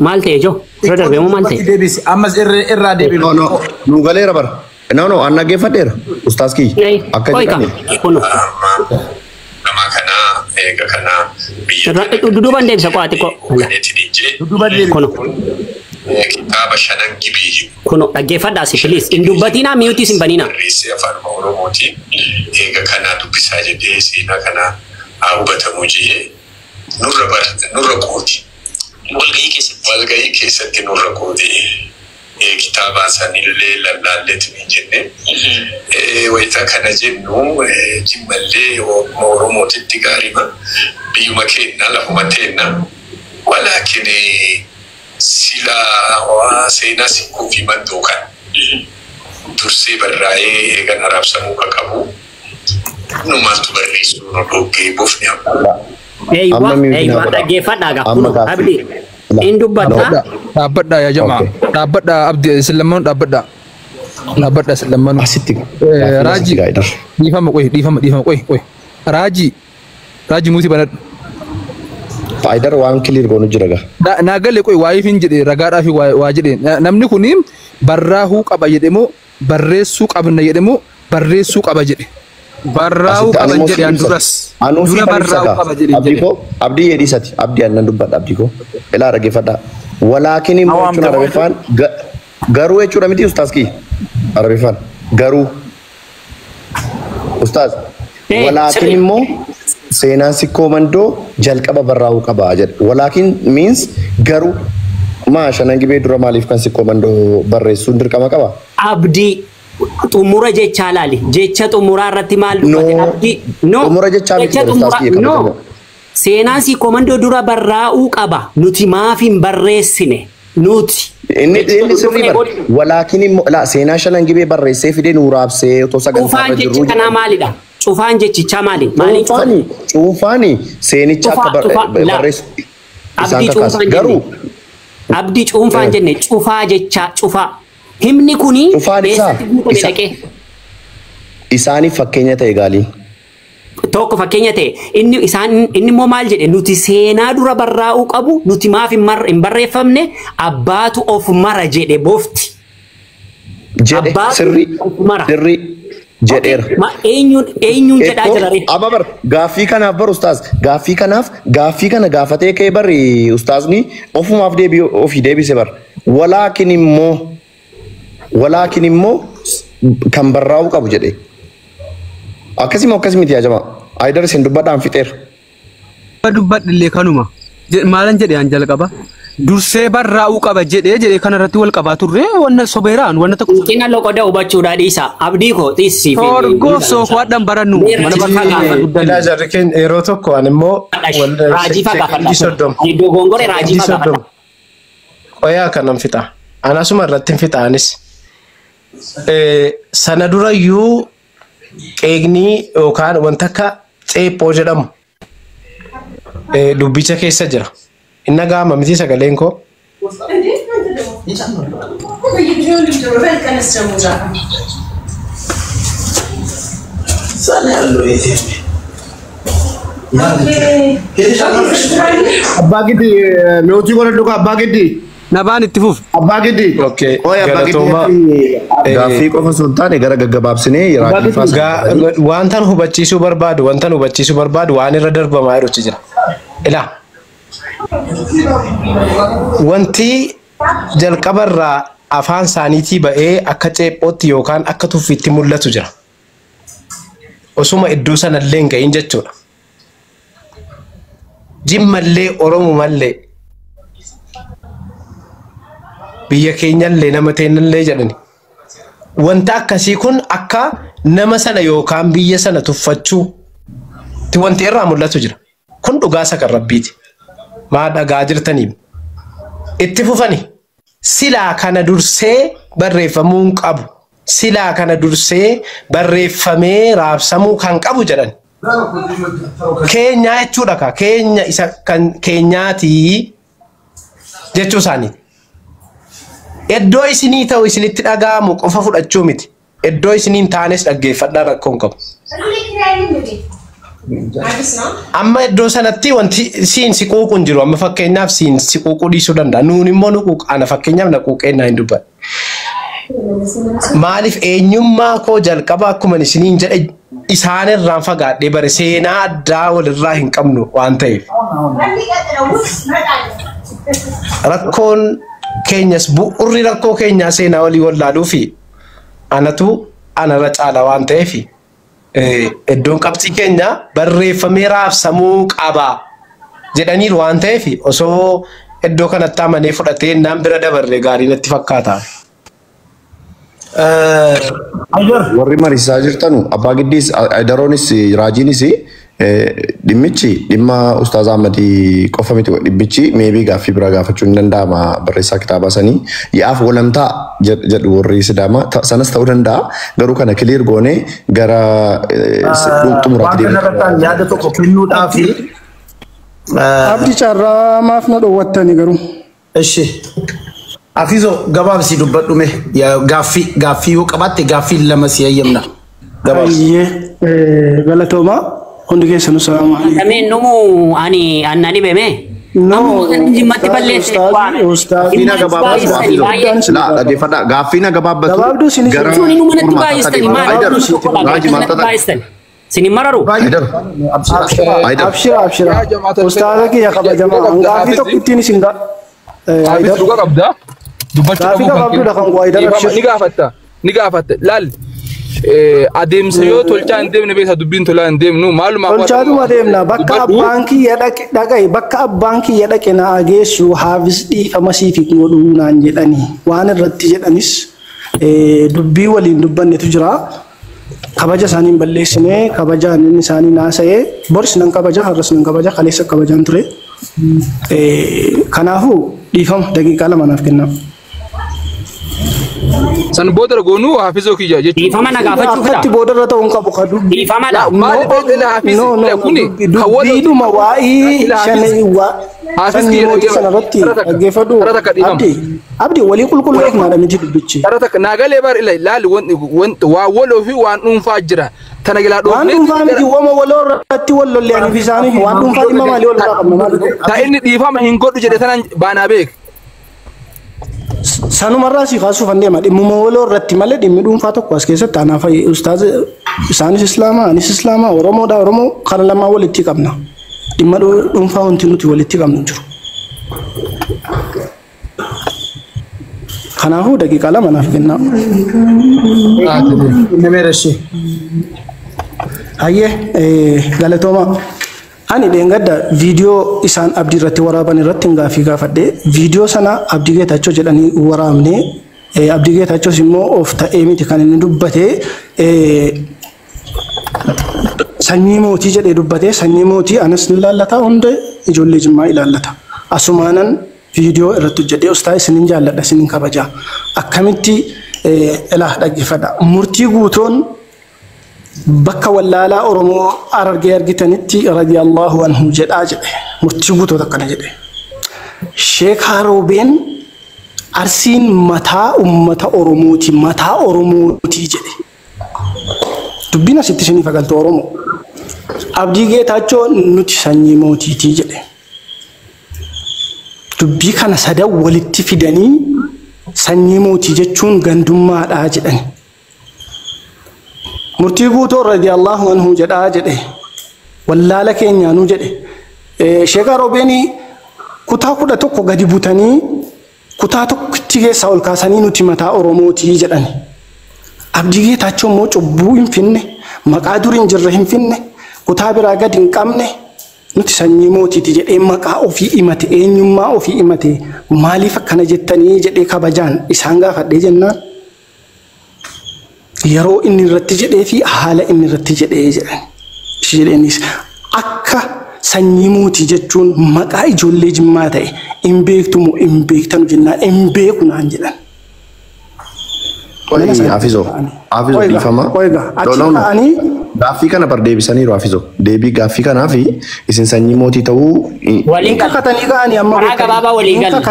maal ta'e joo dura darbeemu maal ta'e ammas irraa deebiin nu galeera bara no anna geeffadheera ustaas kiyya akka jedhame nama kanaa eega kanaa biyya duduban deebisa qo'aati ko kuno kitaaba shanan gibii kuno dhaggeeffadhaa si please hin dubbatinaa miyuutii sin banina barreessee afaanuma Oromootiin eega kanaa dubbisaa jedhee seenaa kanaa haa hubatamu jedhee nurra qooti. Walgahii keessatti nurra qooti. Kitaaba sanillee lallaalleetiin jenne wayita kana jennu jimmallee Oromootitti gaarima biyyuma keenna lafuma teenna walaakin sila seenaa sikkuu fi mandoo kan dursee barraa'ee eegan araabsamuu kan qabu numaatu barreessuu nu dhoggee bofni amma. Eeywa dhaggeeffadhaa gaafunu abdii hin dubbataa. Dhaabbadhaa yaa jamaa dhaabbadhaa abdii islamaan dhaabbadhaa islamaan asitti raajii dhiifama qoy raajii muutii banadhu. Faayidar waan kiliir goonu jira gaa. Naa galee qoy waa'ee fin jedhee ragaadhaa fi waa jedhee namni kuni barraahuu qaba jedhemoo barreessuu qabna jedhemoo barreessuu qaba jedhe. Barraa'uu qaban jedhan duras. Dura barraa'uu qaba jedhe. Abdii yeedisati abdii annan dubbadha abdii koo ilaa dhaggeeffadhaa. Walaakin immoo jechuun arabeeffaan garuu jechuudha miti ustaas kii arabeeffaan garuu ustaas walaakin immoo seenaan sikkoo mandoo jalqaba barraa'uu qaba jedhe. Walaakin means garuu maa shanan gibee dura maaliif kan sikkoo mandoo barreessuun dirqama qaba? Abdii xumura jechaa laali jecha xumuraa irratti maal dubbate abdii xumura jechaa miti no seenaan sikkoo mandoo dura barraa'uu qaba nuti maaf hin barreessine nuti inni sirrii bar walaakin immoo la seenaa shanan gibee barreessee fidee nu raabsee otoo sagantaa irra jiru kanaa maalidha cufaan jechichaa maali cuunfaani seenicha akka barreessu isaan kakaasu garuu abdii cuunfaan jenne cufaa jechaa cufaa himni kuni beessatti guutame dhaqee isaaniif fakkeenya ta'e gaalii tokko fakkeenya ta'e inni immoo maal jedhe nuti seenaa dura barraa'uu qabu nuti maaf hin barreeffamne abbaatu of mara jedhe bofti jedhe sirrii jedheera. Eenyuun jedhaa jirare. Amma bar gaaffii kanaaf bar ustaas gaaffii kana gaafatee kee bar ustaasni ofumaaf ofii deebise bar walaakin immoo kan barraa'uu qabu jedhe. Akkasii miti yaa jamaa Aydar isin dubbadhaan fixeera. Dubbadhillee kanuma maalan jedhe aan jalqaba. Dursee barraa'uu qaba jedhee kanarratti wal qabaa turre wanna sobeeraan wanna tokko. Kina loqoda hubachuudha dhiisa abdii koo xiisii fi. Torgoo soofaadhaan barannu mana bakka gaafa guddan. Ilaa jarri keenya yeroo tokko ani immoo raajii fagaafadha. Iddoo gongore raajii fagaafadha. Qoyaa kanan fixa. Anasuma irratti hin fixaanis. Sana durayyuu qeeqnii yookaan wanta akka ceephoo jedhamu dubbicha keessa jira. Inna gaama miti sagaleen koo. Abbaa gidi mootii godha dhugaa abbaa gidi. Nabaan itti fuf. Abbaa gidi. Okay. Galatooma. Gaaffii qofa sun taane gara gaggabaabsinee wantan hubachiisuu barbaadu waan irra darbamaa jirutti jira. Ilaa. Wanti jalqabarraa afaan isaaniitii ba'ee akka ceephootti yookaan akka tuffiitti mul'atu jira. Osuma iddoo sanallee hin gahin jechuudha. Jimmallee Oromumallee biyya keenyallee nama teenyallee jedhani. Wanta akkasii kun akka nama sana yookaan biyya sana tuffachuu wanti irraa mul'atu jira. Kun dhugaa sakan rabbiiti. Maa dhagaa jirtaniif. Itti fufani. Silaa kana dursee barreeffamuu hin qabu. Silaa kana dursee barreeffamee raabsamuu kan qabu jedhan. Keenyaa jechuudha ka. Keenya isa kan keenyaatii jechuu isaanii. Iddoo isinii ta'u isinitti dhaga'amu qofa fudhachuu miti. Iddoo isiniin taanes dhaggeeffadhaa rakkoo hin qabu. Amma iddoo sanatti wanti siin si quuqu hin jiru. Amma fakkeenyaaf siin si quuquu dhiisuu danda'a. Nuun immoo nu quuqa. Ana fakkeenyaaf na quuqeennaa hin dubbanne. Maaliif eenyummaa koo jalqaba akkuma isiniin jedhe isaanirraan fagaadhee bare seenaa addaa walirraa hin qabnu waan ta'eef. Rakkoon keenyas bu'urri rakkoo keenyaa seenaa walii wallaaluu fi anatu anarra caala waan ta'eef iddoon qabxii keenya barreeffamee raabsamuu qaba jedhaniiru waan ta'eef osoo iddoo kanatti amanee fudhatee naan bira dabarre gaarii natti fakkaata. warri mariisaa jirtanu abbaa giddiis daroonis raajiinis dhimmichi dhimma Ustaaz Ahmadii qofa miti dhimmichi meebii gaaffii biraa gaafachuu hin danda'ama barreessaa kitaabaa sanii yaaf walamtaa jedhu warri Sidaama sanas ta'uu danda'a garuu kana kiliir goonee gara xumuraatti deemna. Yaada tokko kennuudhaaf abdii carraa maaf na dhoowwattani garuu. Eshi. Afizo gabaabsi dubbadhume gaaffii yoo qabaatte gaaffii lama si ayyamna. Gabaabsi. Galatooma. Hundi keessanuu salaamu alaykum. Ameen numu ani annani beeme. No. Jimmatti balleesse waan. Gaaffiina gabaabaa dhaggeeffadhaa gaaffiina gabaabatu gabaabduu sinis Suni nu manatti baay'istani maal sini mararu. Abshira. Ustaaza kiyya kabajamaa. Gaaffii tokko ittiin isin Hafiz dhugaa qabda. Dubbachuu Gaaffii gabaabduudha kan waayidaan abshira. Ni gaafatta. Laal adeemsa yoo tolchaa hin deemne beesa dubbiin tolaa hin deemnu maaluma tolchaatuma deemna bakka abbaan kiyya dhaqe bakka abbaan kiyya dhaqe na geessu Hafiz dhiifama siif godhuu naan jedhanii waan irratti jedhanis dubbii waliin dubbannetu jira. Kabaja isaanii balleessine kabajaan inni isaanii naasa'ee boris nan kabaja har'as nan kabaja kaleessa kabajaan ture. Kanaafuu dhiifama daqiiqaa lama naaf kennaa. San booda goonuu Hafizoo kiyya jechuudha. Dhiifama na gaafachuu fida. Akkatti booda irra ta'uun qabu kadu. Dhiifama dha. Maal beekna Hafiz kuni dubbiidhuma waa'ii shananii Hafiz kiyya sanarratti dhaggeeffadhu. Abdii walii qulqulleefnaadha miti dubbichi. Naagalee bar ilaali waa waloo fi waan dhuunfaa jira. Tana gilaa waan dhuunfaa miti wama waloo irratti wal lolleaniif isaanii waan dhuunfaa dhimma maalii wal irraa qabna maali? Ta inni dhiifama hin godhu jedhe tanan baanaa beek. Sanumarraa si kaasuuf an deema dhimmuma waloo irratti malee dhimmi dhuunfaa tokko as keessatti anaaf ustaaz isaanis islaamaa anis islaamaa oromoodha oromoo kana lamaa walitti qabna. Dhimma dhuunfaa wanti nuti walitti qabnu jiru. Kanaafuu daqiiqaa lama naaf kennaa. Nameerashi. Hayyee galatooma. Ani dheengadda viidiyoo isaan abdii irratti waraaban irratti gaaffii gaafadhe viidiyoo sana abdii geetachoo jedhanii waraabne abdii geetachoos immoo of ta'ee miti kan inni dubbate sanyii mootii jedhee dubbate sanyii mootii anas ni ilaallata hunda ijoollee jimmaa ilaallata asumaanan viidiyoo irratti hojjedhee ustaa isinin jaalladha isinin kabaja akkamitti ilaa dhaggeeffadha murtii guutoon bakka wallaalaa oromoo argee argitanitti radiyallahu anhu jedhaa jedhe murtii guutoota akkana jedhe Sheek Haroobeen Arsiin mataa ummata Oromooti mataa Oromooti jedhe. Dubbiin asitti isiniif agaltu Oromoo. Abdii Geetaachoo nuti sanyii mootiitii jedhe. Dubbii kana sadan walitti fidanii sanyii mootii jechuun gandummaadhaa jedhan. Murtii Guutoo radiyallahu anhu jedhaa jedhe. Wallaala keenyaanuu jedhe. Sheek Haroobeen kutaa 11 gadi butanii kutaa tokkichi keessa ol kaasanii nuti mataa Oromootii jedhan. Abdii Geetaachoo immoo cubbuu hin finne maqaa durii hin jirre hin finne kutaa biraa gadi hin qabne nuti sanyii mootiiti jedhee maqaa ofii himate eenyummaa ofii himate maaliif akkana jettanii jedhee kabajaan isaan gaafadhee jennaan yeroo inni irratti jedhee fi haala inni irratti jedhee jedheenis akka sanyii mootii jechuun maqaa ijoollee Jimmaa ta'e hin beektu moo hin beektanu jennaan hin beeku naan jedhan. Hafizo dhiifama. Gaaffii kana bar deebisaniiru Hafizo. Deebii gaaffii kanaa fi isin sanyii mootii ta'uu waliin kakatanii ka'anii amma karaa gabaabaa walii gal.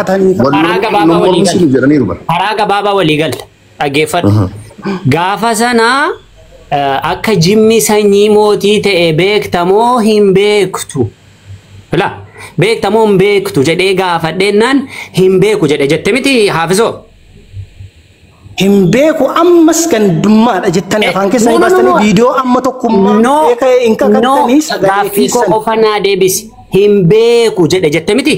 Karaa gabaabaa walii gal. Dhaggeeffadhu. Gaafa sanaa akka Jimmi sanyii mootii ta'e beektamoo hin beektu. Bila beektamoo hin beektu jedhee gaafadheennan hin beeku jedhe jette miti Hafizoo. Hin beeku ammas gandummaadha jettanii afaan keessanii baastanii viidiyoo amma tokkummaa beekee hin kakatanii sagalee keessan. Ofanaa deebisi. Hin beeku jedhe jette miti.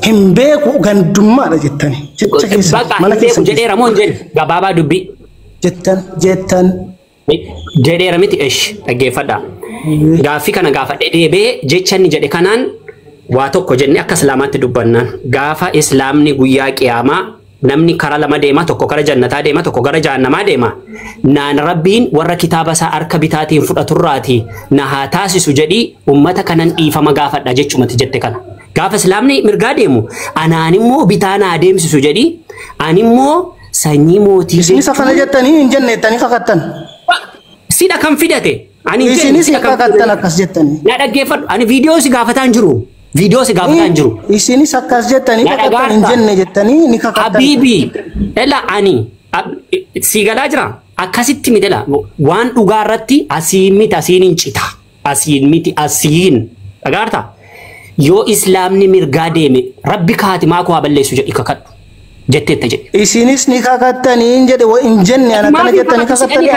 Hin beeku gandummaadha jettanii. Jecha keessan mana keessan jedhee ramoon jedhe gabaabaa dubbii. Jettan. Jedheera miti esh dhaggeeffadha. Gaaffii kana gaafadhee deebee jecha inni jedhe kanaan waa tokko jennee akka islaamaatti dubbannaan gaafa islaamni guyyaa qiyaamaa namni karaa lama deema tokko gara jannataa deema tokko gara jahannamaa deema naan rabbiin warra kitaaba isaa harka bitaatiin fudhaturraati na haa taasisu jedhii ummata kanan dhiifama gaafadha jechumatti jette kana gaafa islaamni mirgaa deemu anaan immoo bitaa naa deemsisu jedhii ani immoo sanyii mootii isinis akkana jettanii hin jenneettanii kakattan sidha kan fidate ani isinis kakattan akkas jettanii na dhaggeeffadhu ani viidiyoo si gaafataan jiru. Video si gaafataan jiru. Isinis akkas jettanii kakattan hin jenne jettanii ni kakattan. Habibi, ela ani si galaa jira. Akkasitti mitela waan dhugaa irratti asiin miti asiin hin cita. Asiin miti asiin. Dhagaarta? Yoo islaamni mirgaa deeme rabbi kaati maa koo balleessu jedhi kakadhu. Jetteetta jedhe. Isinis ni kakattanii hin jedhe hin jenne ana kana jettanii kakattanii.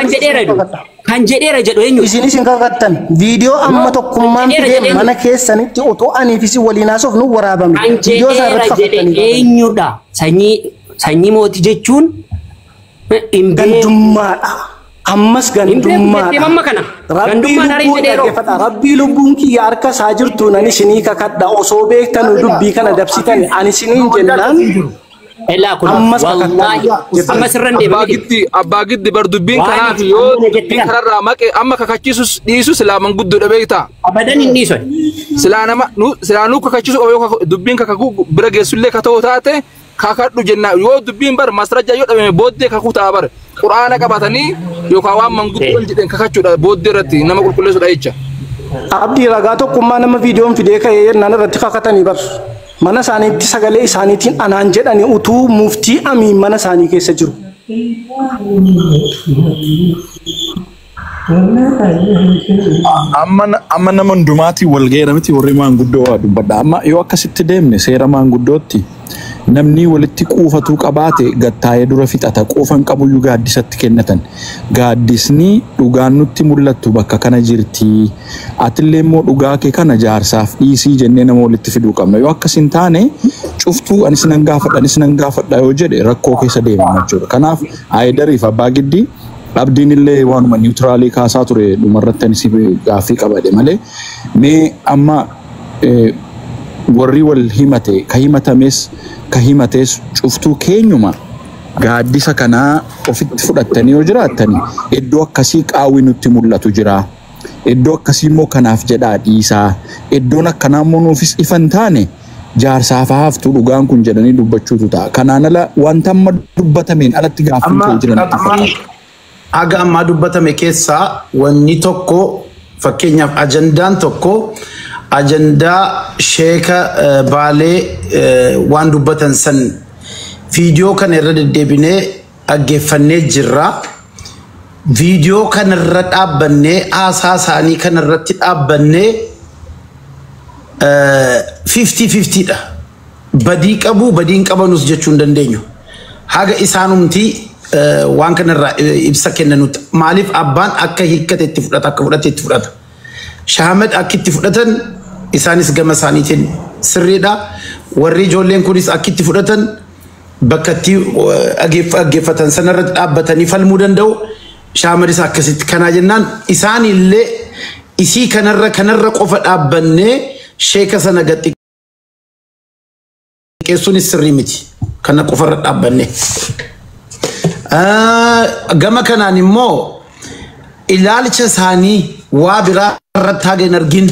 Kan jedheera jedhu eenyu? Isinis hin kakattan. Viidiyoo amma tokkummaan fidee mana keessanitti otoo anii fi waliin haasoof nu waraabame. Kan jedheera jedhe eenyudha? Sanyii mootii jechuun gandummaadha. Ammas gandummaadha. Rabbii lubbuun kiyya harka isaa jirtu nani isinii kakadha osoo beektan dubbii kana dabsitan ani isiniin jennaan. Ella kun wallahi amma sirran deema abbaa giddi bar dubbiin kanaa fi yoo dubbiin kanarraa maqe amma kakachiisus dhiisu silaaman guddoo dhabeeyta abadan hin dhiisu silaanuu kakachiisu yoo dubbiin kakaku bira geessullee ka ta'u taate kakadhu jenna yoo dubbiin bar masrajja yoo dhabame booddee kakuu ta'a bar quraana qabatanii yookaan waan manguddoo jedhan kakachuudha booddee irratti nama qulqulleessuudha jecha. Abdii ragaa tokkummaa nama viidiyoon fidee ka'ee jennaan irratti kakatanii bar. Mana isaaniitti sagalee isaaniitiin anaan jedhanii utuu muftii amiin mana isaanii keessa jiru. Amma nama hundumaatti wal ga'eera miti warri maanguddoo waa dubbadha. Amma yoo akkasitti deemne seera maanguddootti namni walitti quufatuu qabaate gattaa'ee dura fixata quufan qabuyyuu gaaddisatti kennatan. Gaaddisni dhugaan nutti mul'attu bakka kana jirti. Atillee immoo dhugaa kee kana jaarsaaf dhiisii jennee nama walitti fiduu qabna. Yoo akkas hin taane cuftuu anis nan gaafadha yoo jedhe rakkoo keessa deemama jechuudha. Kanaaf Aayidariif abbaa giddii abdiin illee waanuma niwutiraalii kaasaa ture dhumarratti anis gaaffii qabade malee mee amma warri wal himate ka himates cuftuu keenyuma gaaddisa kanaa ofitti fudhattanii yoo jiraatanii iddoo akkasii qaawwi nutti mul'atu jira. Iddoo akkasii immoo kanaaf jedhaa dhiisaa. Iddoon akkanaa immoo nuufis ifan taane jaarsaaf haftuu dhugaan kun jedhanii dubbachuutu ta'a. Kanaan ala wanta amma dubbatameen alatti gaaffii jiran aga amma dubbatame keessaa wanni tokko fakkeenyaaf ajandaan tokko أجندة شيكا بالي وان دوبتن سن فيديو كان يرد ديبيني أجفني جرا فيديو كان الرد أبني أساساني كان الرد أبني 50-50 ده بديك أبو بديك أبو نسجة شوندن دينيو حاجة إسانومتي وان كان إبسكنا نوت مالف أبان أكا هيكت اتفرات أكا فرات اتفرات شهامت أكا اتفراتن إسانيس جمسانيتين سريدا والرجولين كونيس أكا اتفراتن بكتي أجفتن سنرد أبتني فالمودن دو شامريس أكا ست كنا جنان إساني اللي إسي كنر قفت أبني شيكا سنغتي كيسوني سريمتي كنا قفت أبني gama kanaan immoo ilaalcha isaanii waa biraa irratti haga hin argin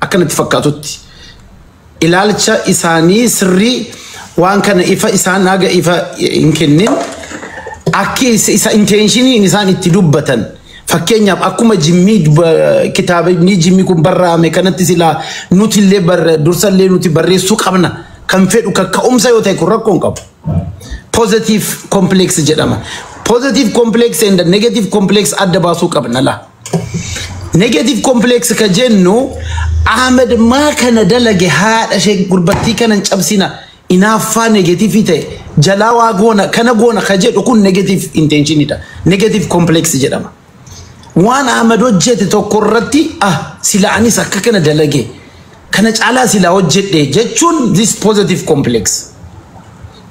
akkanatti fakkaatutti ilaalcha isaanii sirrii waan kana ifa isaan haga ifa hin kennin akki isa intentioniin isaan itti dubbatan fakkeenyaaf akkuma jimmii kitaabni jimmii kun barraa'ame kanatti silaa nuti illee dursallee nuti barreessuu qabna kan fedhu kakka'umsa yoo ta'e kun rakkoon qabu. Positive complex jedhama. Positive complex and negative complex adda baasuu qabna la. Negative complex ka jennu Ahmed ma kana dalage haadha shee gurbattii kana cabsina inaaffaa negative ta'e jalaa goona kana goona ka jedhu kun negative intention ida. Negative complex jedhama. Waan Ahmed hojjete tokko irratti sila anis akka kana dalage kana caalaa sila hojjedhe jechuun this positive complex.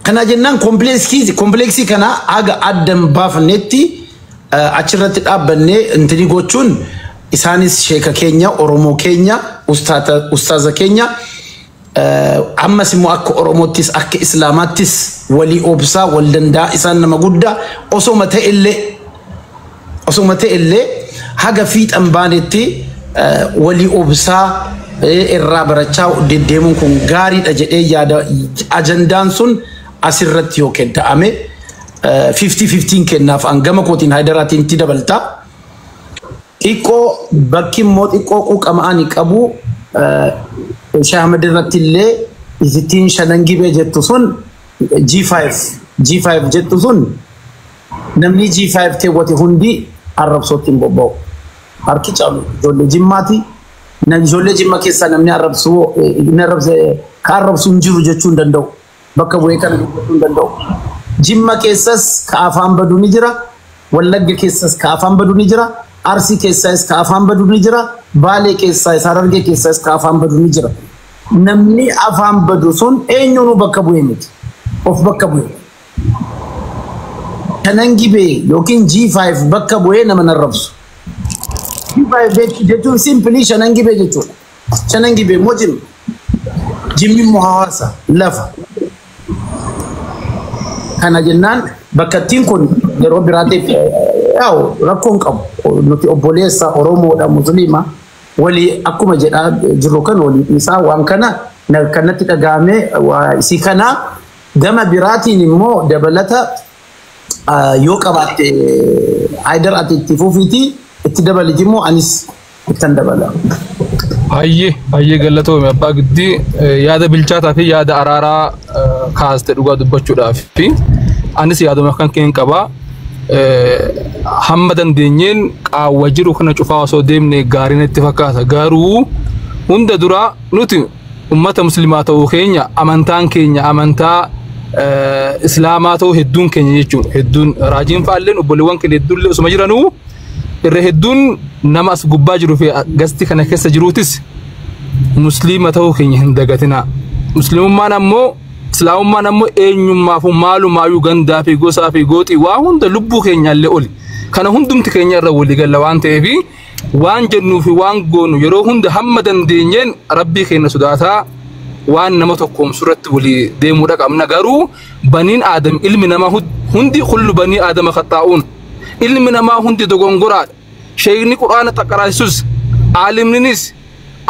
Kana jennan kompleksii kana aga addan baafnetti achirratti dhaabbanne intini gochuun isaanis sheeka keenya Oromoo keenya ustaaza keenya ammas immoo akka Oromoottis akka Islaamaattis walii obsaa wal danda'a isaan nama guddaa osoma ta'e illee haga fiixan baanetti walii obsaa irraa barachaa deddeemuun kun gaariidha jedhee yaada ajandaan sun asirratti yoo kenname 50-50 kennaaf angama kootiin Haydaratiin itti dabalta xiqqoo bakki immoo xiqqoo quuqamaan qabu Ahmed irratti illee ittiin shanangibee jettu sun G5 jettu sun namni G5 keewwate hundi arrabsootti hin bobba'u harki caalu ijoollee jimmaati ijoollee jimma keessaa namni arrabsu hin jiru jechuu hin danda'u. Bakka bu'ee kana dubbachuu hin danda'u. Jimma keessas ka afaan badu ni jira. Wallagga keessas ka afaan badu ni jira. Arsii keessas ka afaan badu ni jira. Baalee keessas Harargee keessas ka afaan badu ni jira. Namni afaan badu sun eenyuunu bakka bu'ee miti. Of bakka bu'ee. Shanangibee yookiin G5 bakka bu'ee nama narrabsu. G5 jechuun simply shanangibee jechuudha. Shanangibee moo jimma? Jimmi immoo hawaasa lafa. Kana jennaan bakkattiin kun yeroo biraatiif rakkoon qabu nuti obboleessa Oromoodha Musliima walii akkuma jedhaa jirru kan walii isaa waan kana kanatti dhagaame isii kana gama biraatiin immoo dabalata yoo qabaatte Haydar itti fufiiti itti dabaliti immoo anis ittan dabala. Hayyee galatoome abbaa giddii yaada bilchaataa fi yaada araaraa kaaste dhugaa dubbachuudhaaf fi anis yaaduma kan keen qabaa hamma dandeenyeen qaawwa jiru kana cufaa osoo deemne gaariin itti fakkaata garuu hunda dura nuti ummata muslimaa ta'uu keenya amantaan keenya amantaa islaamaa ta'uu hedduun keenya jechuudha hedduun raajiin faalleen obboleewwan keenya hedduullee osuma jiranuu irra hedduun nama as gubbaa jiru fi gasti kana keessa jiruutis musliima ta'uu keenya hin dagatina muslimummaan ammoo islaamummaan ammoo eenyummaa fi maalumaayuu gandaa fi gosaa fi gooxii waa hunda lubbuu keenyaallee oli kana hundumti keenya irra walii galla waan ta'eef waan jennuu fi waan goonu yeroo hunda hamma dandeenyeen rabbii keenya sodaataa waan nama tokkoomsu irratti walii deemuudha qabna garuu baniin aadam ilmi nama hundi kullu banii aadama khaxaa'uun ilmi namaa hundi dogongoraadha sheekni quraana xaqaraasisus aalimninis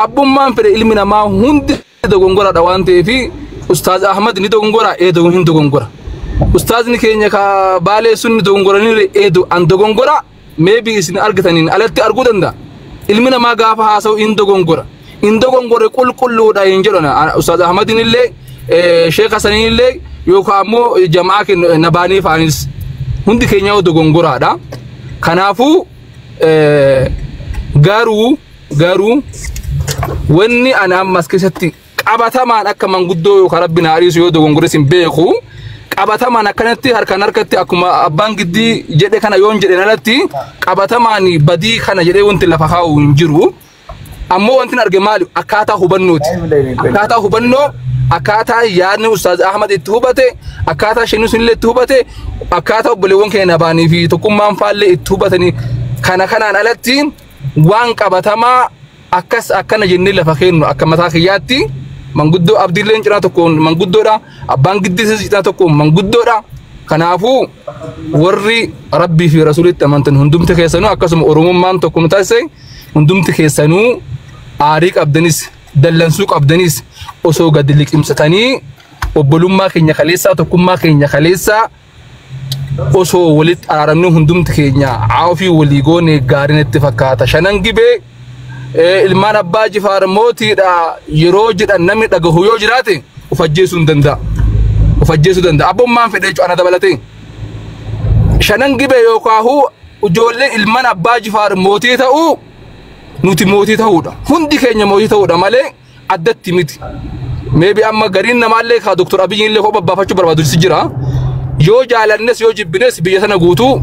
abbummaan fedhe ilmi namaa hundi dogongoraadha waan ta'eef ustaaz Ahmad ni dogongora eedo hin dogongora ustaazni keenya ka baalee sunni dogongoranii eedo an dogongora maybe isin argatanin alatti arguu danda'a ilmi namaa gaafa haasa'u in dogongora indo gongore qulqulluudha hin jedhona Ustaz Ahmadin illee Sheikh Hasanin illee yookaan ammoo jamaa nabaanii faanis hundi keenya odoo gongoraadha. Kanaafuu garuu wanni ana ammas keessatti qabatamaan akka manguddoo yookaan rabbi naariisu yoo dogongores hin beeku qabatamaan akkanatti harkatti akkuma abbaan giddii jedhe kana yoon jedhe nalatti qabatamaan badii kana jedhee wanti lafa kaa'u hin jiru. Ammoo wanti arge maali akkaataa hubannooti. Akkaataa hubannoo akkaataa yaadni Ustaaz Ahmad itti hubate akkaataa Sheikh Sunillee itti hubate akkaataa obboleewwan keenya nabaanii fi tokkummaan faallee itti hubatanii kanaan alatti waan qabatamaa akkana jennee lafa kennu akka mataa kiyyaatti manguddoo abdiilleen cinaa tokkoon manguddoodha abbaan giddii cinaa tokkoon manguddoodha. Kanaafuu warri rabbii fi rasuulitti amantan hundumti keessanuu akkasuma oromummaan tokkum taasise hundumti keessanuu aarii qabdanis dallansuu qabdanis osoo gadi liqimsatanii obbolummaa keenya kaleessaa tokkummaa keenya kaleessaa osoo walitti araaramnu hundumti keenya aafii walii goone gaariin itti fakkaata. Shanan gibee ilmaan abbaa Jifaar mootiidha yeroo jedhan namni dhagahu yoo jiraate ufajjeesuu danda'a. Abbummaan fedhee ana dabalatee shanan gibee yookaan ijoolleen ilmaan abbaa Jifaar mootii ta'uu nuti mootii ta'uudha. Hundi keenya mootii ta'uudha malee addatti miti. Maybe amma gariin namaallee ka Dr. Abiyyi illee kophaa baafachuu barbaadu jira. Yoo jaalannes yoo jibbines biyya sana guutuu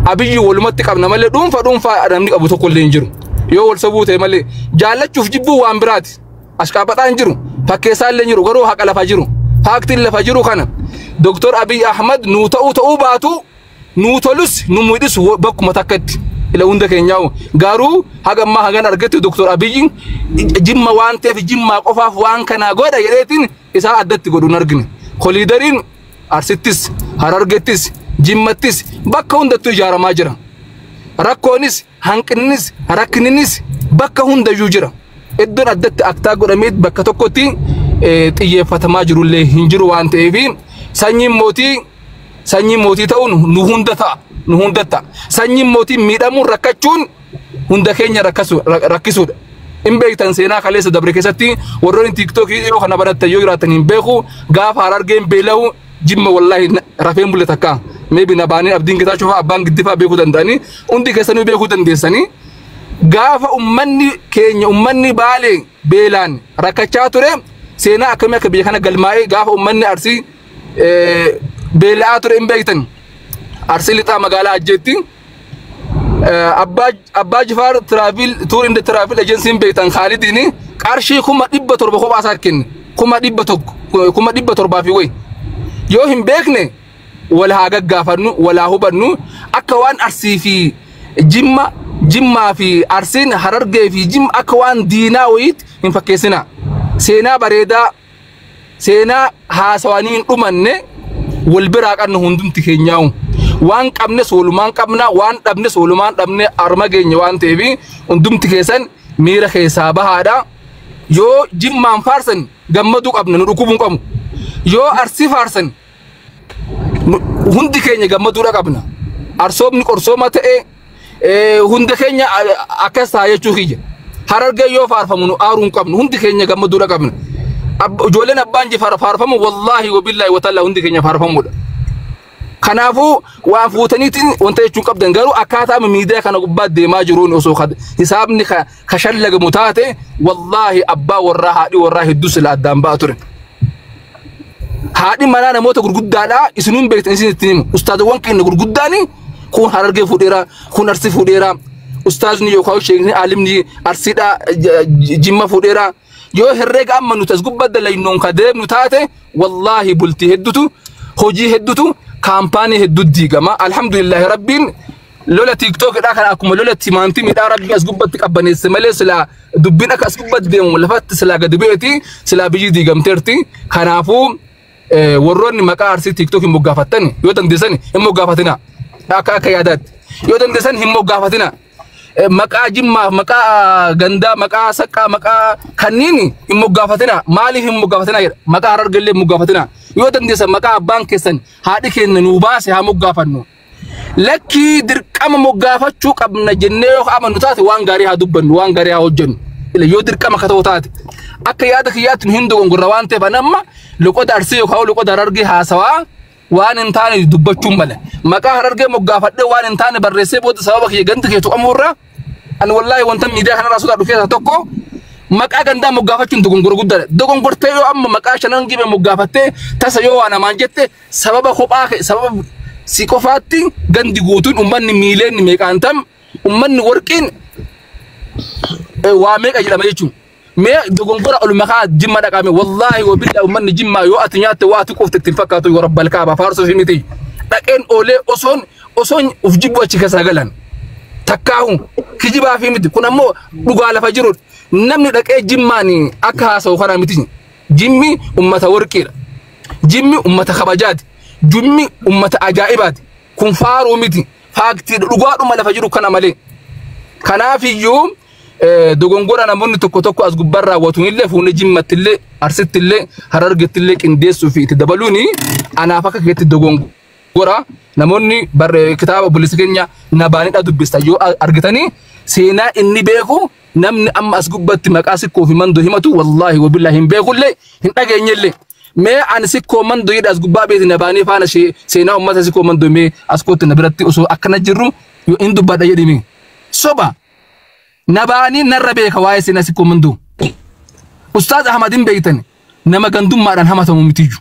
Abiyyi walumatti qabna malee dhuunfaa namni qabu tokko illee hin jiru. Yoo wal sabuu ta'e malee jaallachuuf jibbuu waan biraati. Ashqaabaxaa hin jiru. Fakkeessaa illee jiru garuu haqa lafa jiru. Faaktiin lafa jiru kana Dr. Abiyyi Ahmad nuu ta'uu baatu nuu tolus nu muudhis bakkuma takkatti. Ila hunda keenyaa'u garuu hagammaa hagan argatti Dr. Abiyyi jimma waan ta'eef jimmaa qofaaf waan kana godha jedheetiin isaa addatti godhuun argine. Koliidariin Arsittis, Harargettis, Jimmattis bakka hundattuu ijaaramaa jira. Rakkoonis, hanqinnis, rakkinnis bakka hundayyuu jira. Iddoon addatti aktaa godhamee bakka tokkotti xiyyeeffatamaa jirullee hin jiru waan ta'eef sanyiin mootii ta'uun nu hunda ta'a. Nu hundatta sanyiin mootii miidhamuun rakkachuun hunda keenya rakkisuudha. In beektan seenaa kaleessa dabre keessatti warroonni TikTokii yoo kana barattan yoo jiraatan hin beeku gaafa Harargeen beela'u jimma wallahi rafeen bulle takka maybe nabaanii abdiin gitaachuu fa'aa abbaan giddifaa beekuu danda'anii hundi keessanuu beekuu dandeessanii gaafa ummanni baalee beelaan rakkachaa ture seenaa akkamii akka biyya kana galmaa'ee gaafa ummanni Arsii beela'aa ture hin beektan. Arsii lixaa magaalaa Ajjeetti abbaa Jifaar tour in the travel agency beektan Khaalidiin qarshii 1,700 kophaa isaa kenne 1,700 fi way yoo hin beekne wala haa gaggaafannu wala hubannu akka waan Arsii fi Jimmaa fi Arsiin Harargee fi Jimma akka waan diinaa wayiitti hin fakkeessina. Seenaa bareedaa seenaa haasawanii hin dhumanne wal biraa qabnu hundumti keenyaa'u. Waan qabnes walumaan qabna waan dhabnes walumaan dhabne arma geenya waan ta'eef hundumti keessan miira keessaa bahaadha. Yoo Jimmaan faarsan gammaduu qabna nu dhukkubuu qabu. Yoo Arsii faarsan hundi keenya gammaduudha qabna. Arsoomni qorsooma ta'e hunda keenya akkas ta'a jechuu kiyya. Harargee yoo faarfamu nu aaruun qabnu hundi keenya gammaduudha qabna. Ijoolleen abbaan Jifaar faarfamu wallahi wabillahi watalla hundi keenya faarfamuudha. Kanaafuu waan fuutaniitiin wanta jechuun qabdan garuu akkaataa miidiyaa kana gubbaa deemaa jiruun osoo hisaabni ka shallagamu taate wallahi abbaa warraa haadhi warraa hedduu sila addaan ba'a ture. Haadhi manaa namoota gurguddaadhaa isinuun beektan isin ittiin himu ustaazawwan keenya gurguddaanii kun Harargee fuudheera kun Arsii fuudheera ustaazni yookaan sheekni alimni Arsiidhaa Jimma fuudheera yoo herreega amma nuti as gubbaa dalaynoon ka deemnu taate wallahi bultii hedduutu hojii hedduutu kampaanii hedduu diigama. Alhamdulillah rabbiin lola TikTok dhaa kana akkuma lola timaantii midhaa rabbi as gubbaatti qabbaneesse malee sila dubbiin akka as gubbaatti deemu lafatti sila gadi bu'eeti sila biyyi diigamteerti. Kanaafuu warroonni maqaa Arsii TikTok hin moggaafattan yoo dandeessan hin moggaafatina akka yaadaatti yoo dandeessan hin moggaafatina. Maqaa Jimmaa maqaa gandaa maqaa saqqaa maqaa kanniin hin moggaafatina maaliif hin moggaafatina jedha maqaa Harargeellee hin moggaafatina yoo dandeessan maqaa abbaan keessan haadhi keenya nuu baase haa moggaafannu. Lakkii dirqama moggaafachuu qabna jennee yoo amannu taate waan gaarii haa dubbannu waan gaarii haa hojjennu يودر كما كتوتات أكا يادك يات هندو ونقروان تبانما لقد أرسيو كاو لقد أرجع هاسوا وان انتاني دبتشوم بله ما كهرجع مقافة وان انتاني برسي بود سببك يجنتك يتو أمورة أنا والله وانتم ميدا خنا رسول الله كذا تكو ما كأجندا مقافة كنتو كنقول قدر دكون قرتيو أما ما كأشنا نجيب مقافة تسيو أنا ما جت سبب خباك سبب سيكوفاتي جندي قوتون أمني ميلين ميكانتم أمني وركين وامك أجل ما يجون ما دكون قرأ المخاد جمّا دكامي والله وبالله أمني جمّا يواتنيات واتكوف تكتفكاتو يرب الكعبة فارسو في متي لكن أولي أصون أفجبوا تكسرجلن تكاهم كجبا في متي كنا مو بقى فجرود نمني لك جمّاني أكاس وخنا متي جمّي أمة وركير جمّي أمة خباجات جمّي أمة عجائبات كن فارو متي فاكتي رجال ما لفجروا كنا ملي كنا في يوم دغونغورا نمون توكو از غبرا وتون اللي فون جمت اللي ارست اللي هررجت اللي كنديسو في تدبلوني انا فكك دغونغورا نموني بر كتاب بوليسكنيا نباني دبستايو ارغتني سينا اني بيكو نمني ام اس غبت مقاسكو في مندو همتو والله وبالله بيكو لي هندغنيلي ما ان سيكو مندو يد اس غبا بيت نباني فانا شي سينا امتا سيكو مندو مي اسكوت نبرتي اسو اكنا جرو يو اندو بادا يدمي صبا نباني نربي كوايس ناسكو مندو أستاذ أحمد بيتني نما كندوم ما ران همته ممتيجو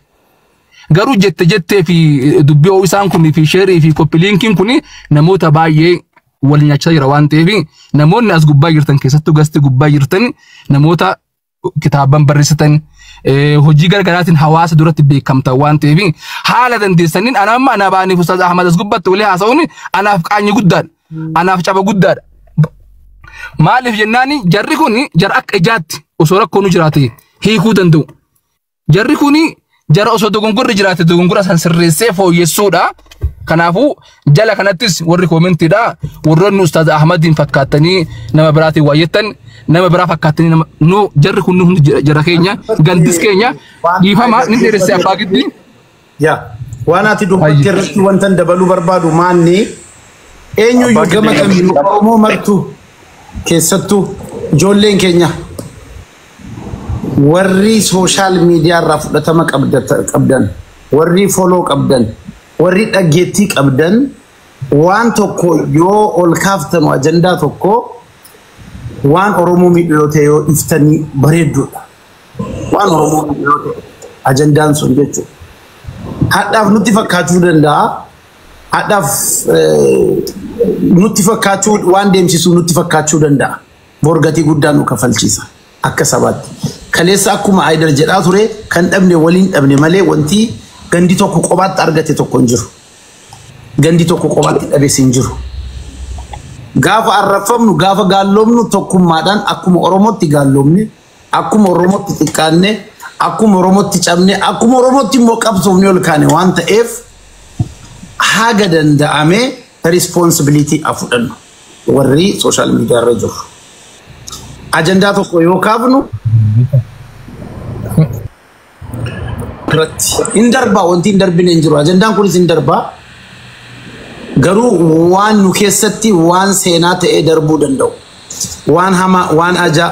قالوا جت في دبيو إسان كوني في شيري في كوبلينكين كوني نموت بايي ولي نشاي روان تيفي نمون ناس جبايرتن كيستو قست جبايرتن نموت كتابا برستن هجي قرقراتن حواس دورت بكم توان تيفي حالة ديسنين أنا ما أنا باني أستاذ أحمد أسقبت ولي حسوني أنا فكاني قدر أنا فشابا قدر مالف جناني جري كوني جرأك إجات وصورك كونو جراتي هي كودندو جري كوني جرأ أصو دغونغور جراتي دغونغور أسان سرسي فو يسودا كنافو جلا كانتس وري كومنتي دا ورن أستاذ أحمد فكاتني نما براتي وايتن نما برا فكاتني نو جري كونو جراكينيا غانديس كينيا يفهما نديرسي أباغدي يا وانا تدوم كرتي وانتن دبلو بربادو ماني أينيو يجمع كمي مو مرتو keessattuu ijoolleen keenya warri social media irraa fudhatama qabdan warri follow qabdan warri dhageettii qabdan waan tokko yoo ol kaaftan ajandaa tokko waan oromoo miidhoote yoo iftanii bareedduudha waan oromoo miidhoote ajandaan sun jechuudha hadhaaf nutti fakkaachuu danda'a hadhaaf nutti fakkaachuu waan deemsisu nutti fakkaachuu danda'a borgatii guddaa nu kafalchiisa akka sabaatti kaleessa akkuma aidar jedhaa ture kan dhabne waliin dhabne malee wanti gandi tokko qobaatti argate tokko hin jiru gandi tokko qobaatti dhabees hin jiru gaafa arrafamnu gaafa gaalloomnu tokkummaadhaan akkuma oromootti gaalloomne akkuma oromootti xiqqaanne akkuma oromootti cabne akkuma oromootti immoo qabsoofne ol kaane waan ta'eef haga danda'ame responsibility afudhannu warri social media irra jiru ajandaa tokko yoo kaafnu indarba wanti indarbine hin jiru ajandaan kunis indarba garuu waan nu keessatti waan seenaa ta'ee darbuu danda'u waan hama waan aja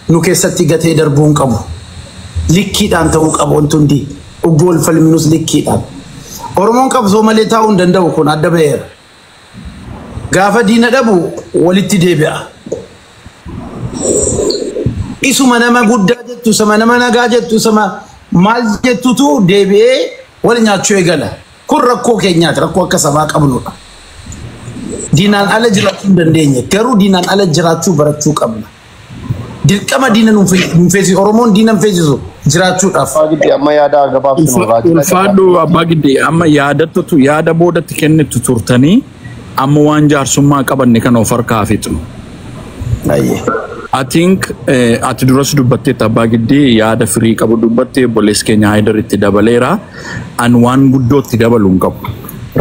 nu keessatti gatee darbuu hin qabu likkiidhaan ta'uu qabu wanti hundi uggool falminus likkiidhaan oromoon qabsoo malee taa'uu hin danda'u kun adda baheera gaafa diina dhabu walitti deebi'a isuma nama guddaa jettu sama nama nagaa jettu sama maal jettutu deebi'ee wal nyaachuu eegala kun rakkoo keenyaati rakkoo akka sabaa qabnudha diinaan ala jiraachuu dandeenya garuu diinaan ala jiraachuu barachuu qabna dirqama diina nuun feesi oromoon diinan feesisu jiraachuudhaaf amma yaada gabaabsinu ulfaadhu abbaa giddee amma yaadattu yaada boodatti kennitu turtanii amma waan jaarsummaa qabanne kan of harkaa fixu I think ati duras dubbattee abbaa giddee yaada firii qabu dubbattee bolees keenya haydaritti dabaleera an waan guddootti dabaluun qabu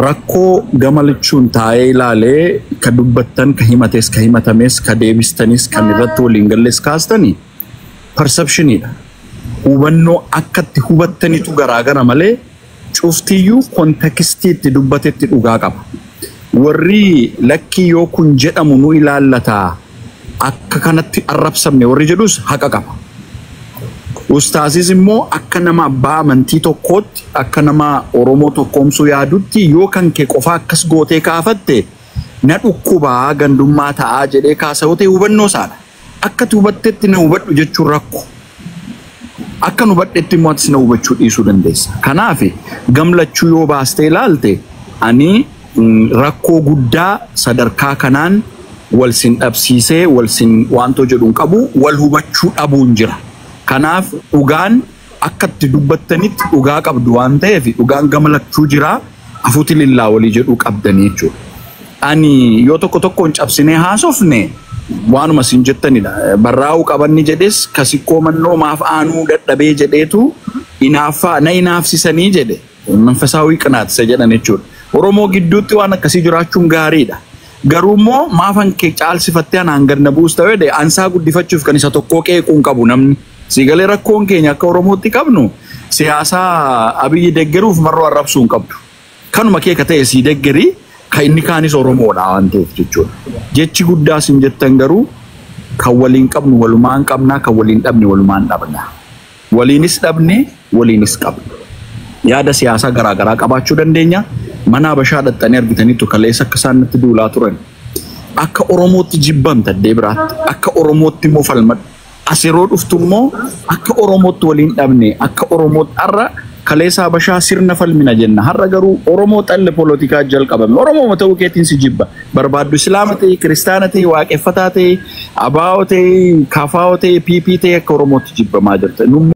rakkoo gamalichuun taa'ee ilaalee ka dubbattan ka himates ka himatames ka deebistanis kan irratti waliin gallees kaastanii perceptionidha hubannoo akkatti hubattanitu garaagara malee cuftiyyuu kontekstiitti dubbatetti dhugaa qaba warri lakkii yoo kun jedhamu nu ilaallataa akka kanatti arrabsamne warri jedhus haqa qaba. Ustaazis immoo akka nama abbaa amantii tokkootti akka nama Oromoo tokkoomsuu yaadutti yoo kan kee qofa akkas gootee kaafatte na dhukkubaa gandummaa ta'aa jedhee kaasawotee hubannoo isaadha. Akka hubattetti na hubadhu jechuun rakko. Akka nu hubadhetti immoo atis na hubachuu dhiisuu dandeessa. Kanaaf gamlachuu yoo baastee ilaalte ani rakkoo guddaa sadarkaa kanaan wal sin dhabsiisee wal sin waantoo jedhuun qabu wal hubachuu dhabuun jira. Kanaaf dhugaan akka itti dubbattanitti dhugaa qabdu waan ta'eef dhugaan gamlachuu jira afuuti lillaa walii jedhuu qabdanii jechuudha. Ani yoo tokko tokkoon cabsinee haasofne waanuma sin jettanidha. Barraa'uu qabanni jedhes kasikkoo mannoo maaf aanuu dadhabee jedheetu na inaafsisanii jedhe manfasaawii qinaatisa jedhan jechuudha. Oromoo gidduutti waan akkasii jiraachuun gaariidha. Garuu immoo maafan kee caalsifattee anaan ganna buus ta'ee ansaa guddifachuuf kan isa tokkoo qeequun qabu namni. Sigalee rakkoon keenya akka Oromootti qabnu siyaasaa Abiyyi deggeruuf marroo arrabsuu hin qabdu. Kanuma kee ka ta'e sii deggerii kan inni kaanis Oromoodha waan ta'eef jechuudha. Jechi guddaa sin jettan garuu kan waliin qabnu walumaan qabnaa kan waliin dhabne walumaan dhabna. Waliinis dhabne waliinis qabna. Yaada siyaasaa garaagaraa qabaachuu dandeenya. Mana Habashaa dhaxxanii argitaniitu kaleessa akka isaan natti duulaa turan. Akka Oromootti jibbamta deebiraatti akka Oromootti immoo falmadhu. Asiroo dhuftu immoo akka Oromootti waliin dhabne akka Oromootti har'a kaleessa Habashaa sirna falmina jenna. Har'a garuu Oromoo xalle poolitikaa jalqabame. Oromoo ta'uu keetiin si jibba. Barbaaddu Islaama ta'e, Kiristaana ta'e, Waaqeffataa ta'e, Abaa'oo ta'e, Kafaa'oo ta'e, PP ta'e akka Oromootti jibbamaa jirta.